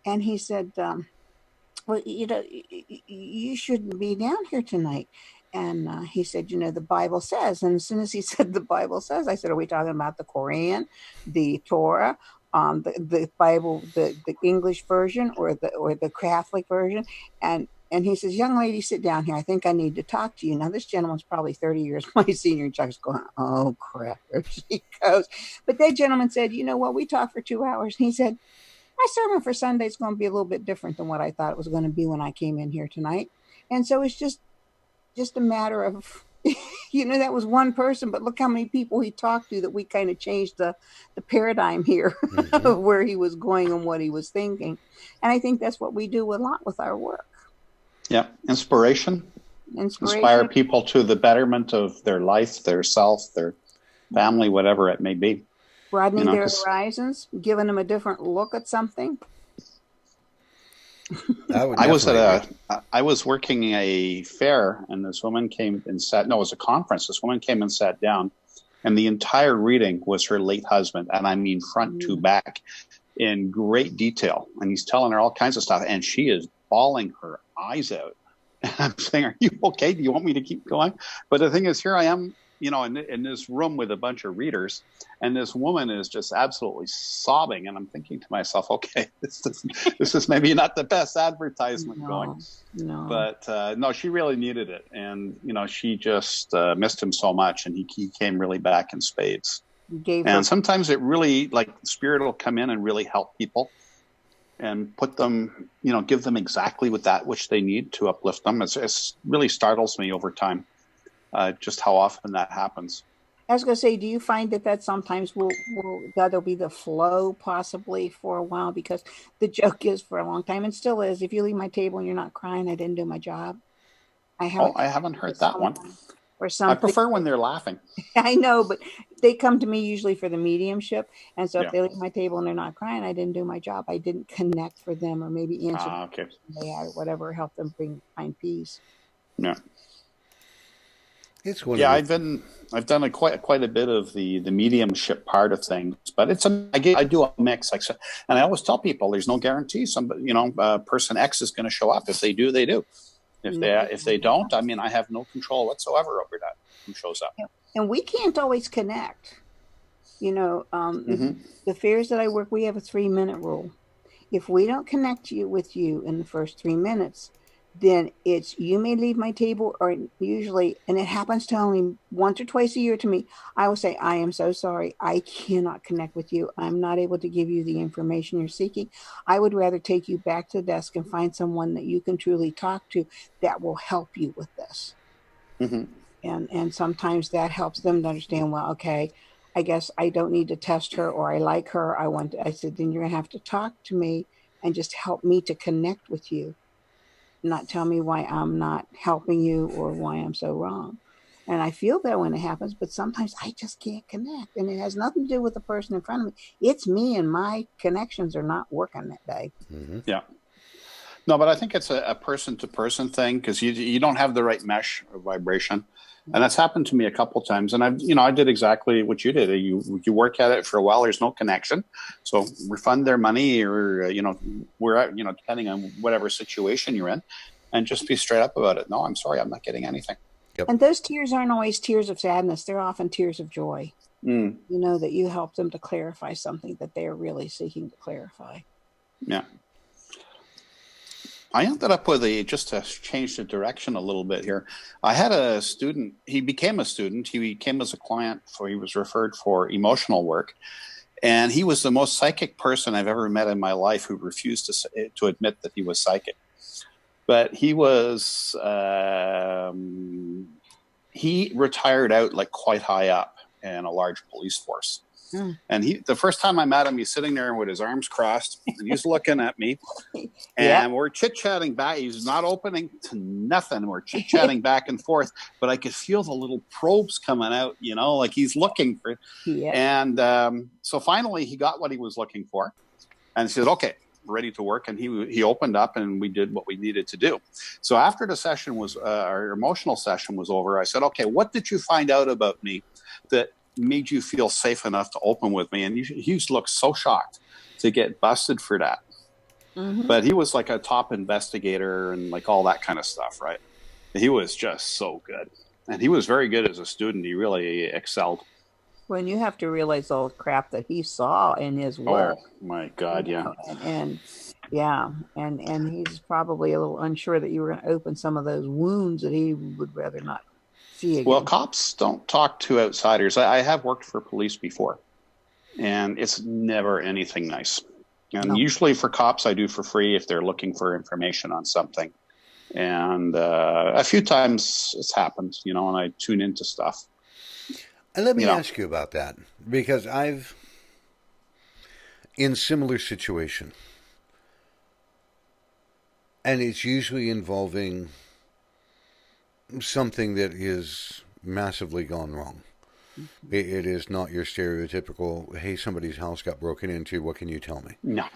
Speaker 2: And he said, "Well, you shouldn't be down here tonight." And he said, "The Bible says." And as soon as he said the Bible says, I said, "Are we talking about the Koran, the Torah, the Bible, the English version, or the Catholic version?" And he says, "Young lady, sit down here. I think I need to talk to you." Now, this gentleman's probably 30 years my senior, and Chuck's going, "Oh, crap." There she goes. But that gentleman said, "You know what? We talked for 2 hours." And he said, "My sermon for Sunday is going to be a little bit different than what I thought it was going to be when I came in here tonight." And so it's just a matter of you know, that was one person, but look how many people he talked to that we kind of changed the paradigm here
Speaker 1: Hmm.
Speaker 2: of where he was going and what he was thinking. And I think that's what we do a lot with our work.
Speaker 3: Yeah. Inspiration. Inspire
Speaker 2: Inspiration,
Speaker 3: people to the betterment of their life, their self, their family, whatever it may be. You
Speaker 2: broadening
Speaker 3: know,
Speaker 2: their
Speaker 3: because
Speaker 2: horizons, giving them a different look at something.
Speaker 1: I would definitely agree.
Speaker 3: I was working a fair, and this woman came and sat. No, it was a conference. This woman came and sat down, and the entire reading was her late husband, and I mean front to
Speaker 2: Mm.
Speaker 3: back in great detail. And he's telling her all kinds of stuff, and she is bawling her eyes out. And I'm saying, "Are you okay? Do you want me to keep going?" But the thing is, here I am, you know, in this room with a bunch of readers, and this woman is just absolutely sobbing. And I'm thinking to myself, okay, this is maybe not the best advertisement going.
Speaker 2: No.
Speaker 3: But no, she really needed it. And, you know, she just missed him so much. And he came really back in spades.
Speaker 2: Gave her
Speaker 3: And sometimes it really, like, Spirit will come in and really help people and put them, you know, give them exactly with that which they need to uplift them. It really startles me over time, just how often that happens.
Speaker 2: I was going to say, do you find that sometimes that'll be the flow possibly for a while? Because the joke is for a long time and still is, if you leave my table and you're not crying, I didn't do my job. I
Speaker 3: Oh,
Speaker 2: haven't
Speaker 3: I haven't
Speaker 2: connected with
Speaker 3: heard that one.
Speaker 2: someone or
Speaker 3: I
Speaker 2: something.
Speaker 3: prefer when they're laughing.
Speaker 2: I know, but they come to me usually for the mediumship. And so if
Speaker 3: Yeah.
Speaker 2: they leave my table and they're not crying, I didn't do my job. I didn't connect for them or maybe answer the
Speaker 3: Okay.
Speaker 2: question they had or whatever, help them find peace.
Speaker 3: Yeah.
Speaker 1: It's one of
Speaker 3: Yeah,
Speaker 1: the.
Speaker 3: I've done quite a bit of the mediumship part of things, but I do a mix. Like, and I always tell people, there's no guarantee. Somebody, you know, person X is going to show up. If they do, they do. If they don't, I mean, I have no control whatsoever over that. Who shows up?
Speaker 2: And we can't always connect. You know, the fairs that I work, we have a 3-minute rule. If we don't connect with you in the first 3 minutes, then it's, you may leave my table, or usually, and it happens to only once or twice a year to me, I will say, I am so sorry. I cannot connect with you. I'm not able to give you the information you're seeking. I would rather take you back to the desk and find someone that you can truly talk to that will help you with this.
Speaker 3: Mm-hmm.
Speaker 2: And sometimes that helps them to understand, well, okay, I guess I don't need to test her, or I like her. I said, then you're gonna have to talk to me and just help me to connect with you, not tell me why I'm not helping you or why I'm so wrong. And I feel that when it happens, but sometimes I just can't connect. And it has nothing to do with the person in front of me. It's me, and my connections are not working that day.
Speaker 1: Mm-hmm.
Speaker 3: Yeah. No, but I think it's a person to person thing, because you don't have the right mesh of vibration. And that's happened to me a couple of times. And I did exactly what you did. You work at it for a while. There's no connection. So refund their money, or, depending on whatever situation you're in, and just be straight up about it. No, I'm sorry. I'm not getting anything.
Speaker 1: Yep.
Speaker 2: And those tears aren't always tears of sadness. They're often tears of joy.
Speaker 3: Mm.
Speaker 2: You know, that you help them to clarify something that they are really seeking to clarify.
Speaker 3: Yeah. I ended up with just to change the direction a little bit here. I had a student. He became a student. He came as a client he was referred for emotional work. And he was the most psychic person I've ever met in my life, who refused to admit that he was psychic. But he was, he retired out like quite high up in a large police force.
Speaker 2: Mm.
Speaker 3: And the first time I met him, he's sitting there with his arms crossed, and he's looking at me, and we're chit-chatting back. He's not opening to nothing. We're chit-chatting back and forth, but I could feel the little probes coming out, like he's looking for it.
Speaker 2: Yeah.
Speaker 3: And so finally he got what he was looking for, and he said, okay, ready to work. And he opened up, and we did what we needed to do. So after the session was, our emotional session was over, I said, okay, what did you find out about me that made you feel safe enough to open with me? And he looked so shocked to get busted for that. Mm-hmm. But he was like a top investigator and like all that kind of stuff, right? He was just so good. And he was very good as a student. He really excelled.
Speaker 2: When you have to realize all the crap that he saw in his work.
Speaker 3: Oh my God, yeah.
Speaker 2: And he's probably a little unsure that you were going to open some of those wounds that he would rather not see again.
Speaker 3: Well, cops don't talk to outsiders. I have worked for police before, and it's never anything nice. And usually for cops, I do for free if they're looking for information on something. And a few times it's happened, and I tune into stuff.
Speaker 1: And let me ask you about that, because I've, in similar situation, and it's usually involving something that is massively gone wrong. It is not your stereotypical, hey, somebody's house got broken into, what can you tell me?
Speaker 3: No,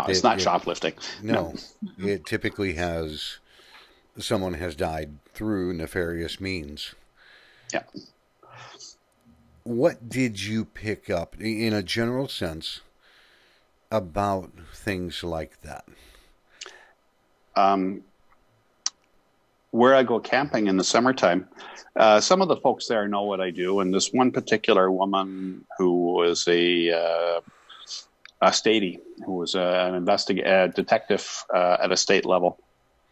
Speaker 3: it's not shoplifting.
Speaker 1: No, it typically has, someone has died through nefarious means.
Speaker 3: Yeah.
Speaker 1: What did you pick up, in a general sense, about things like that?
Speaker 3: Where I go camping in the summertime, some of the folks there know what I do, and this one particular woman who was a statey, who was an detective at a state level,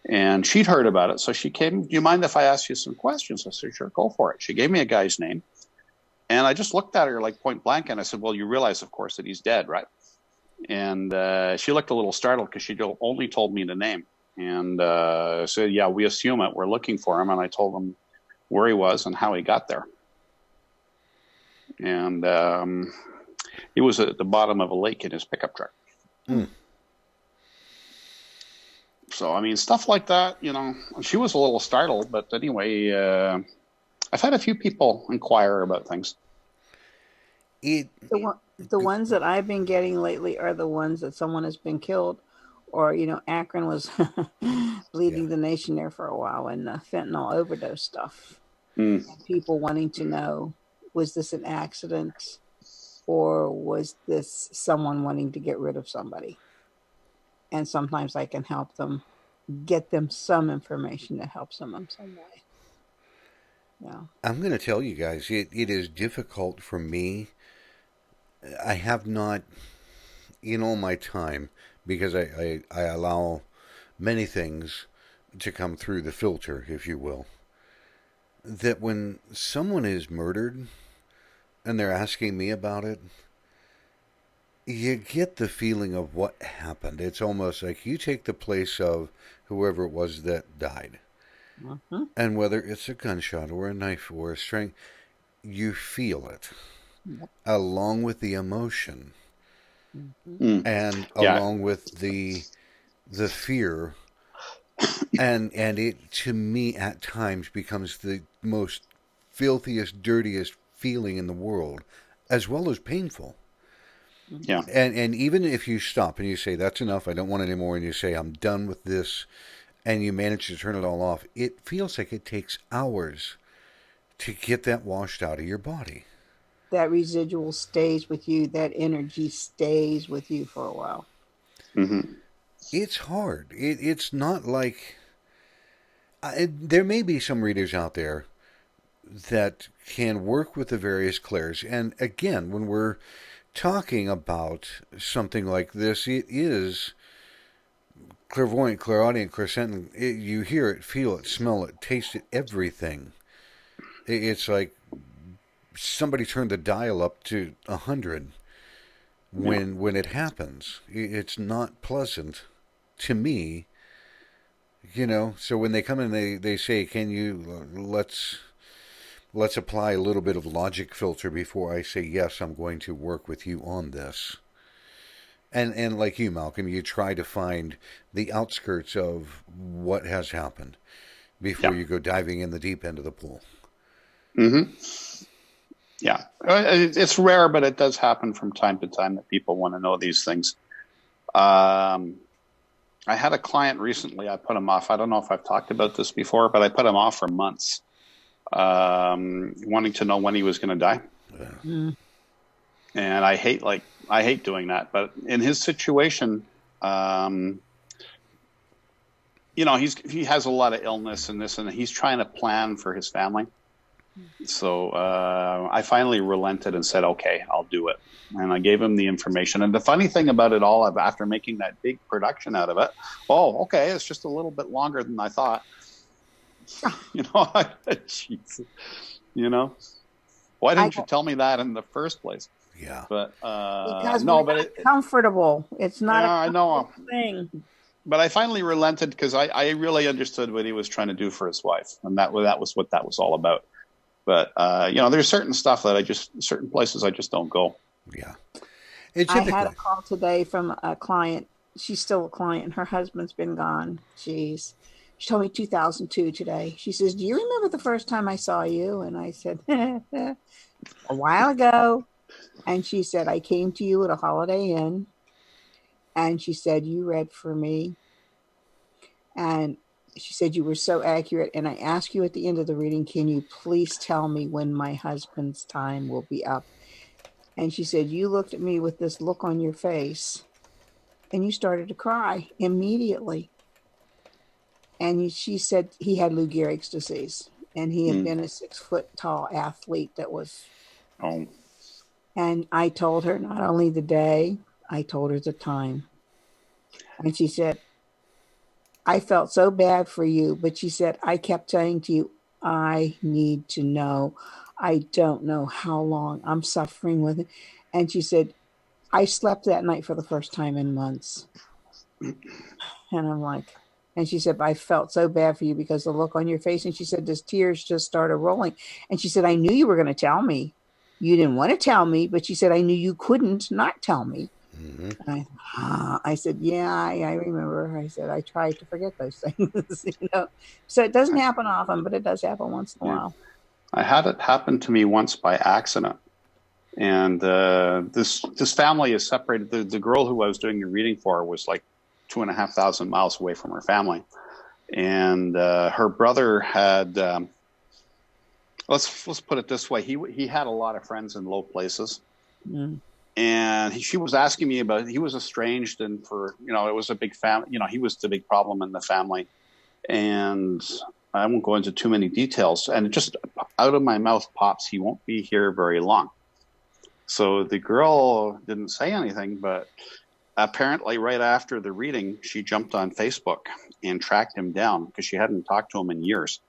Speaker 3: and she'd heard about it, so she came. Do you mind if I ask you some questions? I said, sure, go for it. She gave me a guy's name, and I just looked at her like point blank, and I said, well, you realize, of course, that he's dead, right? And she looked a little startled because she only told me the name. And said, yeah, we assume it. We're looking for him. And I told him where he was and how he got there. And he was at the bottom of a lake in his pickup truck.
Speaker 1: Mm.
Speaker 3: So, I mean, stuff like that, she was a little startled. But anyway, I've had a few people inquire about things.
Speaker 2: The ones that I've been getting lately are the ones that someone has been killed. Or, Akron was bleeding the nation there for a while, and the fentanyl overdose stuff.
Speaker 3: Mm.
Speaker 2: And people wanting to know, was this an accident, or was this someone wanting to get rid of somebody? And sometimes I can help them, get them some information that helps them in some way. Yeah.
Speaker 1: I'm going to tell you guys, it is difficult for me. I have not, in all my time, because I allow many things to come through the filter, if you will, that when someone is murdered and they're asking me about it, you get the feeling of what happened. It's almost like you take the place of whoever it was that died.
Speaker 2: Mm-hmm.
Speaker 1: And whether it's a gunshot or a knife or a string, you feel it, along with the emotion.
Speaker 2: Mm-hmm.
Speaker 1: And along with the fear, and it, to me, at times becomes the most filthiest, dirtiest feeling in the world, as well as painful.
Speaker 3: Yeah.
Speaker 1: And even if you stop and you say, that's enough, I don't want any more, and you say, I'm done with this, and you manage to turn it all off, it feels like it takes hours to get that washed out of your body.
Speaker 2: That residual stays with you. That energy stays with you for a while.
Speaker 3: Mm-hmm.
Speaker 1: It's hard. It's not like... there may be some readers out there that can work with the various clairs. And again, when we're talking about something like this, it is clairvoyant, clairaudient, clairsentient. You hear it, feel it, smell it, taste it, everything. It's like somebody turned the dial up to 100 when it happens. It's not pleasant to me, So when they come in, they say, "Can you let's apply a little bit of logic filter before I say yes, I'm going to work with you on this." And like you, Malcolm, you try to find the outskirts of what has happened before you go diving in the deep end of the pool.
Speaker 3: Mm-hmm. Yeah, it's rare, but it does happen from time to time that people want to know these things. I had a client recently. I put him off. I don't know if I've talked about this before, but I put him off for months, wanting to know when he was going to die.
Speaker 2: Yeah.
Speaker 3: And I hate doing that. But in his situation, he has a lot of illness and this, and he's trying to plan for his family. So I finally relented and said, okay, I'll do it. And I gave him the information. And the funny thing about it all, after making that big production out of it, okay, it's just a little bit longer than I thought. Jesus, why didn't you tell me that in the first place?
Speaker 1: Yeah.
Speaker 3: But
Speaker 2: because it's comfortable. It's not a thing.
Speaker 3: but I finally relented because I really understood what he was trying to do for his wife, and that was what that was all about. But there's certain stuff that certain places I just don't go.
Speaker 1: Yeah. It
Speaker 2: I had a
Speaker 1: typically.
Speaker 2: call today from a client. She's still a client. Her husband's been gone. She told me 2002 today. She says, "Do you remember the first time I saw you?" And I said, "A while ago." And she said, "I came to you at a Holiday Inn." And she said, "You read for me." And she said, "You were so accurate. And I asked you at the end of the reading, can you please tell me when my husband's time will be up?" And she said, "You looked at me with this look on your face and you started to cry immediately." And she said he had Lou Gehrig's disease and he had
Speaker 3: Mm.
Speaker 2: been a 6 foot tall athlete that was.
Speaker 3: Oh,
Speaker 2: And I told her not only the day, I told her the time. And she said, "I felt so bad for you." But she said, "I kept saying to you, I need to know. I don't know how long I'm suffering with it." And she said, "I slept that night for the first time in months." And I'm like, and she said, "But I felt so bad for you because the look on your face." And she said, "These tears just started rolling." And she said, "I knew you were going to tell me. You didn't want to tell me, but she said, I knew you couldn't not tell me."
Speaker 1: Hmm.
Speaker 2: I said, "Yeah, I remember." I said, "I tried to forget those things." So it doesn't happen often, but it does happen once in a
Speaker 3: yeah.
Speaker 2: while.
Speaker 3: I had it happen to me once by accident, and this family is separated. The girl who I was doing the reading for was like 2,500 miles away from her family, and her brother had. Let's put it this way. He had a lot of friends in low places,
Speaker 2: Mm.
Speaker 3: and she was asking me about. He was estranged, and it was a big family. He was the big problem in the family, and I won't go into too many details. And it just out of my mouth pops, "He won't be here very long." So the girl didn't say anything, but apparently, right after the reading, she jumped on Facebook and tracked him down because she hadn't talked to him in years.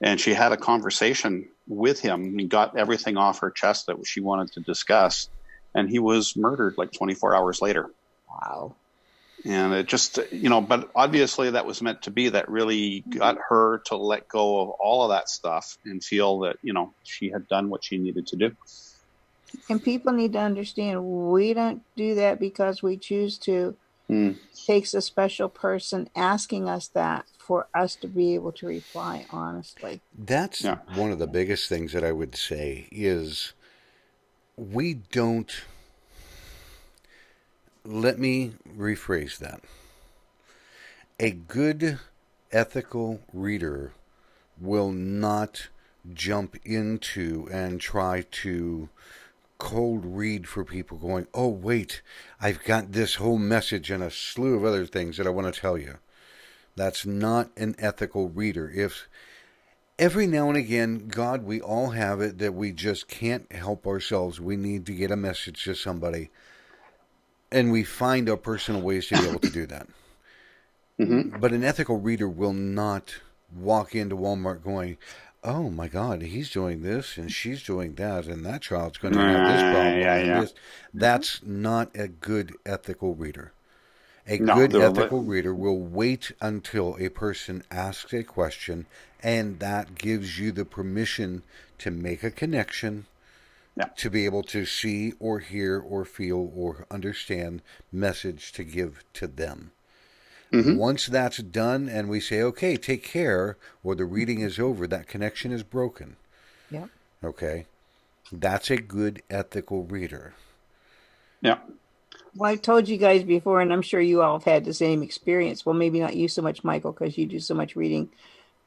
Speaker 3: And she had a conversation with him and got everything off her chest that she wanted to discuss. And he was murdered like 24 hours later.
Speaker 2: Wow.
Speaker 3: And it just, but obviously that was meant to be. That really got her to let go of all of that stuff and feel that, she had done what she needed to do.
Speaker 2: And people need to understand we don't do that because we choose to.
Speaker 3: Mm.
Speaker 2: It takes a special person asking us that for us to be able to reply honestly.
Speaker 1: That's
Speaker 3: Yeah.
Speaker 1: one of the biggest things that I would say is we don't. Let me rephrase that. A good ethical reader will not jump into and try to cold read for people going, "Oh, wait, I've got this whole message and a slew of other things that I want to tell you." That's not an ethical reader. If every now and again, God, we all have it that we just can't help ourselves. We need to get a message to somebody. And we find our personal ways to be able to do that.
Speaker 3: Mm-hmm.
Speaker 1: But an ethical reader will not walk into Walmart going, "Oh my God, he's doing this and she's doing that, and that child's going to have this problem
Speaker 3: Yeah,
Speaker 1: and
Speaker 3: yeah.
Speaker 1: this." That's not a good ethical reader. A
Speaker 3: No,
Speaker 1: good ethical reader will wait until a person asks a question, and that gives you the permission to make a connection,
Speaker 3: yeah.
Speaker 1: to be able to see or hear or feel or understand message to give to them.
Speaker 3: Mm-hmm.
Speaker 1: Once that's done and we say, "Okay, take care," or the reading is over, that connection is broken.
Speaker 2: Yep.
Speaker 1: Okay? That's a good ethical reader.
Speaker 3: Yeah.
Speaker 2: Well, I told you guys before, and I'm sure you all have had the same experience. Well, maybe not you so much, Michael, because you do so much reading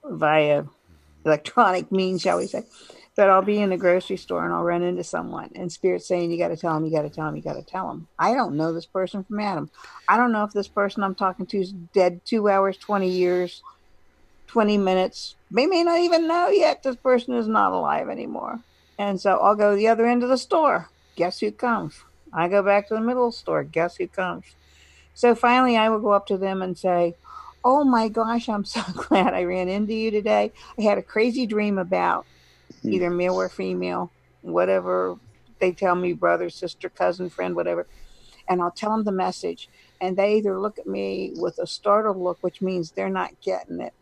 Speaker 2: via electronic means, shall we say. But I'll be in the grocery store and I'll run into someone, and Spirit's saying, "You got to tell him, you got to tell him, you got to tell him." I don't know this person from Adam. I don't know if this person I'm talking to is dead 2 hours, 20 years, 20 minutes. They may not even know yet this person is not alive anymore. And so I'll go to the other end of the store. Guess who comes? I go back to the middle of the store. Guess who comes? So finally, I will go up to them and say, "Oh my gosh, I'm so glad I ran into you today. I had a crazy dream about either male or female, whatever they tell me, brother, sister, cousin, friend, whatever." And I'll tell them the message. and they either look at me with a startled look, which means they're not getting it,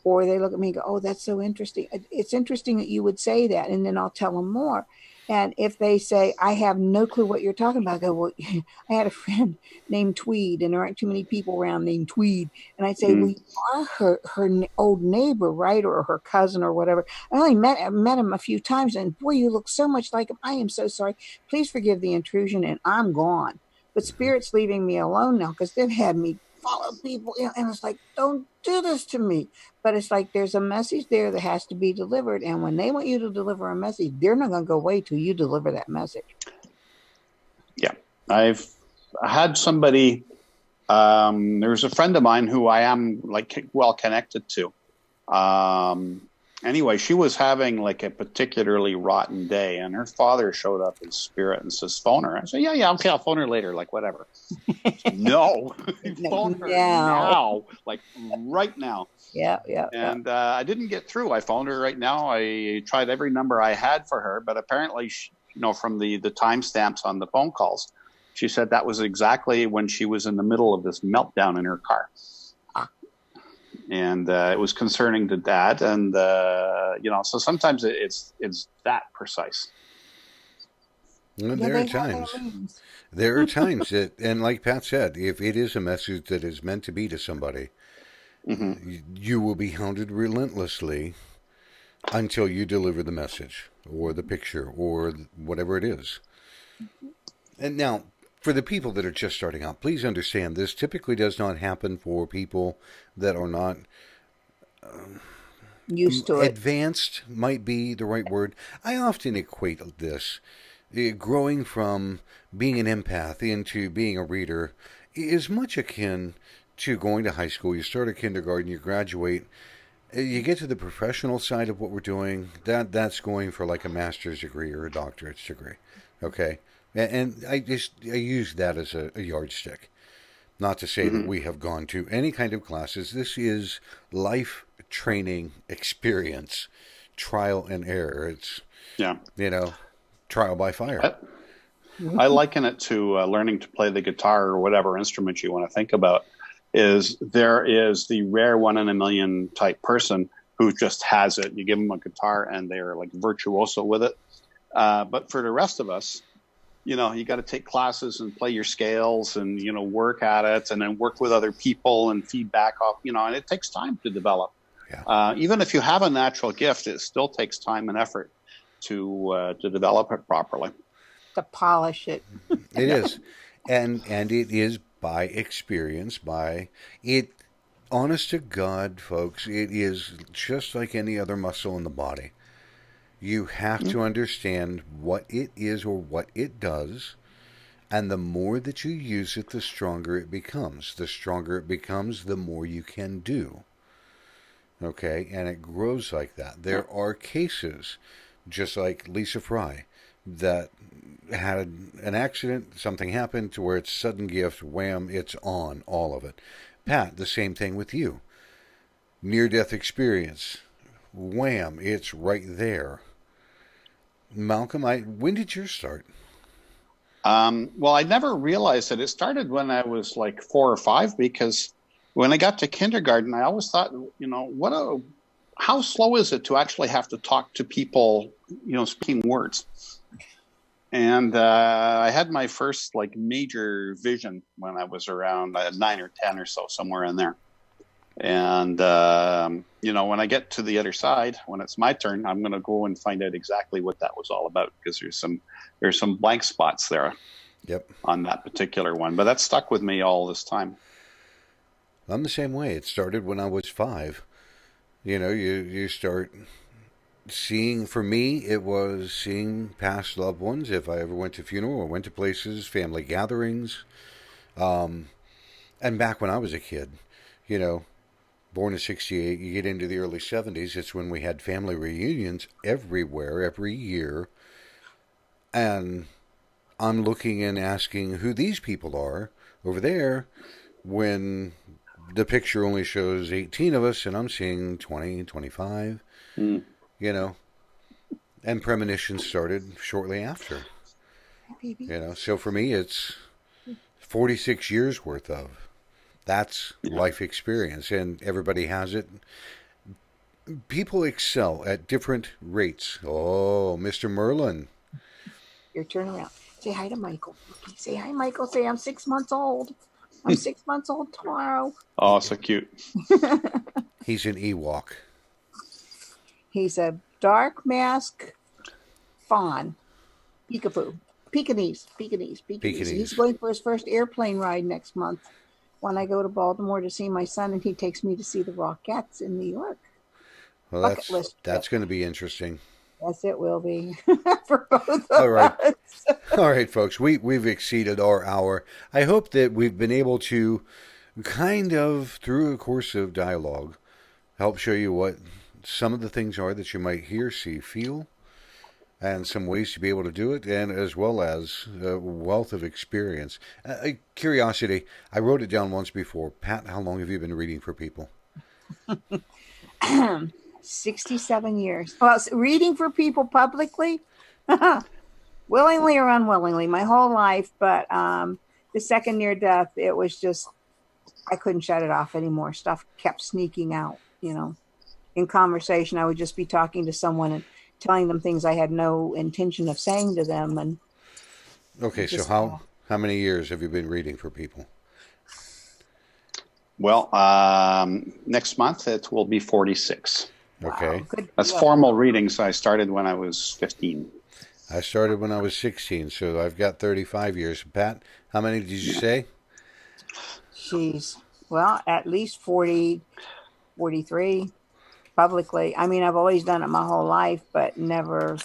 Speaker 2: or they look at me and go, "Oh, that's so interesting. It's interesting that you would say that." And then I'll tell them more. And if they say, "I have no clue what you're talking about," I go, "Well, I had a friend named Tweed, and there aren't too many people around named Tweed." And I'd say, "Well,
Speaker 3: Mm.
Speaker 2: you are her old neighbor, right? Or her cousin or whatever. I only met him a few times, and boy, you look so much like him. I am so sorry. Please forgive the intrusion." And I'm gone. But Spirit's leaving me alone now because they've had me follow people, and it's like, "Don't do this to me." But it's like there's a message there that has to be delivered. And when they want you to deliver a message, they're not going to go wait till you deliver that message.
Speaker 3: Yeah. I've had somebody, there's a friend of mine who I am like well connected to. Anyway, she was having like a particularly rotten day, and her father showed up in spirit and says, "Phone her." I said, yeah, okay, I'll phone her later, like whatever. No, phone her now, like right now.
Speaker 2: Yeah.
Speaker 3: And I didn't get through. I phoned her right now. I tried every number I had for her, but apparently, from the timestamps on the phone calls, she said that was exactly when she was in the middle of this meltdown in her car. And it was concerning to Dad, and so sometimes it's that precise.
Speaker 1: Well, there are times that, and like Pat said, if it is a message that is meant to be to somebody, you will be hounded relentlessly until you deliver the message or the picture or whatever it is. And now, for the people that are just starting out, please understand this typically does not happen for people that are not
Speaker 2: used to it.
Speaker 1: Advanced might be the right word. I often equate this. Growing from being an empath into being a reader is much akin to going to high school. You start at kindergarten, you graduate, you get to the professional side of what we're doing. That's going for like a master's degree or a doctorate's degree. Okay? And I use that as a yardstick. Not to say that we have gone to any kind of classes. This is life training experience, trial and error. It's, trial by fire.
Speaker 3: I liken it to learning to play the guitar or whatever instrument you want to think about. There is the rare 1 in a million type person who just has it. You give them a guitar and they're like virtuoso with it. But for the rest of us, you got to take classes and play your scales and, work at it and then work with other people and feedback off, and it takes time to develop.
Speaker 1: Yeah.
Speaker 3: Even if you have a natural gift, it still takes time and effort to develop it properly.
Speaker 2: To polish it.
Speaker 1: It is. And it is by experience, by it. Honest to God, folks, it is just like any other muscle in the body. You have to understand what it is or what it does, and the more that you use it, the stronger it becomes. The stronger it becomes, the more you can do. Okay? And it grows like that. There are cases, just like Lisa Fry, that had an accident, something happened to where it's sudden gift, wham, it's on, all of it. Pat, the same thing with you. Near-death experience, wham, it's right there. Malcolm, when did yours start?
Speaker 3: Well, I never realized that it started when I was like 4 or 5, because when I got to kindergarten, I always thought, how slow is it to actually have to talk to people, speaking words? And I had my first like major vision when I was around 9 or 10 or so, somewhere in there. And, when I get to the other side, when it's my turn, I'm going to go and find out exactly what that was all about, because there's some blank spots there.
Speaker 1: Yep.
Speaker 3: On that particular one. But that stuck with me all this time.
Speaker 1: I'm the same way. It started when I was 5. You start seeing, for me, it was seeing past loved ones. If I ever went to funeral or went to places, family gatherings. And back when I was a kid, born in 68, you get into the early 70s, it's when we had family reunions everywhere, every year. And I'm looking and asking who these people are over there when the picture only shows 18 of us and I'm seeing 20, 25, and premonitions started shortly after. So for me, it's 46 years worth of. That's
Speaker 3: Yeah.
Speaker 1: life experience, and everybody has it. People excel at different rates. Oh, Mr. Merlin.
Speaker 2: Your turn around. Say hi to Michael. Okay, say hi, Michael. Say I'm 6 months old. I'm 6 months old tomorrow.
Speaker 3: Oh, so cute.
Speaker 1: He's an Ewok.
Speaker 2: He's a dark mask fawn. Peekaboo. Pekingese. Pekingese. Pekingese.
Speaker 1: Pekingese.
Speaker 2: He's going for his first airplane ride next month when I go to Baltimore to see my son, and he takes me to see the Rockettes in New York.
Speaker 1: Well,
Speaker 2: Bucket list
Speaker 1: that's
Speaker 2: trip.
Speaker 1: going to be interesting.
Speaker 2: Yes, it will be for both of
Speaker 1: All right.
Speaker 2: us.
Speaker 1: All right, folks, we've exceeded our hour. I hope that we've been able to kind of, through a course of dialogue, help show you what some of the things are that you might hear, see, feel, and some ways to be able to do it, and as well as a wealth of experience. Curiosity, I wrote it down once before. Pat, how long have you been reading for people?
Speaker 2: 67 years. Well, reading for people publicly, willingly or unwillingly, my whole life. But the second near death, it was just, I couldn't shut it off anymore. Stuff kept sneaking out, In conversation, I would just be talking to someone and telling them things I had no intention of saying to them. And
Speaker 1: okay,
Speaker 2: just,
Speaker 1: so how many years have you been reading for people?
Speaker 3: Well, next month it will be 46.
Speaker 1: Okay.
Speaker 2: Wow,
Speaker 3: That's formal readings. I started when I was 15.
Speaker 1: I started when I was 16, so I've got 35 years. Pat, how many did you say?
Speaker 2: Jeez. Well, at least 40, 43 publicly. I mean, I've always done it my whole life, but nobody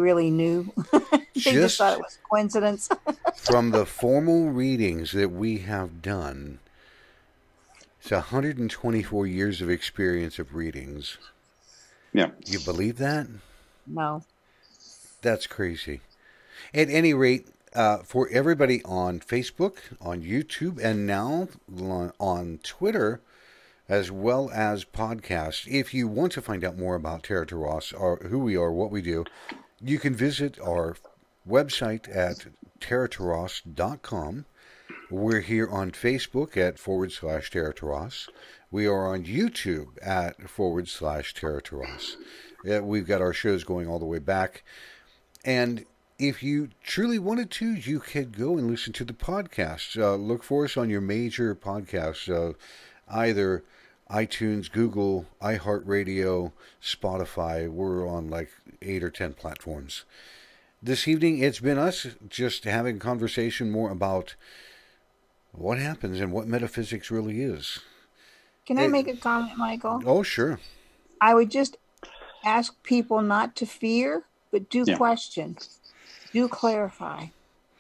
Speaker 2: really knew. They just thought it was coincidence.
Speaker 1: From the formal readings that we have done, it's 124 years of experience of readings.
Speaker 3: Yeah.
Speaker 1: You believe that?
Speaker 2: No.
Speaker 1: That's crazy. At any rate, for everybody on Facebook, on YouTube, and now on Twitter, as well as podcasts, if you want to find out more about Terra Turas, or who we are, what we do, you can visit our website at terraturas.com. We're here on Facebook at /Terra Turas. We are on YouTube at /Terra Turas. We've got our shows going all the way back. And if you truly wanted to, you could go and listen to the podcast. Look for us on your major podcasts, either iTunes, Google, iHeartRadio, Spotify. We're on like 8 or 10 platforms. This evening, it's been us just having a conversation more about what happens and what metaphysics really is.
Speaker 2: Can I make a comment, Michael?
Speaker 1: Oh, sure.
Speaker 2: I would just ask people not to fear, but do question. Do clarify.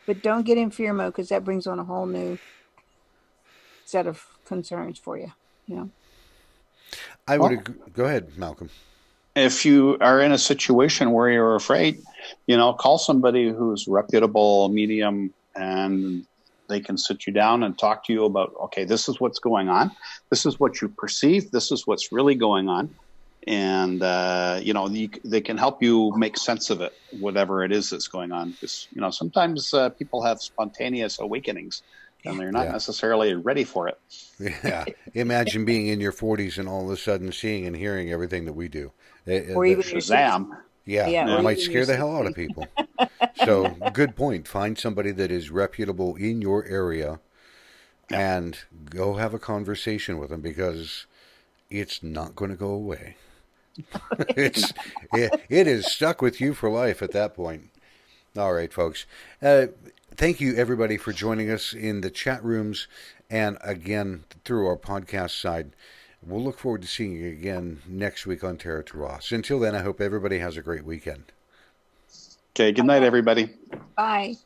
Speaker 2: But don't get in fear mode, because that brings on a whole new set of concerns for you.
Speaker 1: I would agree. Go ahead, Malcolm.
Speaker 3: If you are in a situation where you're afraid, call somebody who's reputable medium, and they can sit you down and talk to you about, okay, this is what's going on. This is what you perceive. This is what's really going on. And, they can help you make sense of it, whatever it is that's going on. Because, sometimes people have spontaneous awakenings, and they're not necessarily ready for it.
Speaker 1: Yeah. Imagine being in your 40s and all of a sudden seeing and hearing everything that we do.
Speaker 2: Or even
Speaker 3: Shazam.
Speaker 1: Yeah, it might scare the hell out of people. So, good point. Find somebody that is reputable in your area and go have a conversation with them, because it's not going to go away. It is stuck with you for life at that point. All right, folks. Thank you, everybody, for joining us in the chat rooms and, again, through our podcast side. We'll look forward to seeing you again next week on Terra Turas. Until then, I hope everybody has a great weekend.
Speaker 3: Okay, good night, everybody.
Speaker 2: Bye.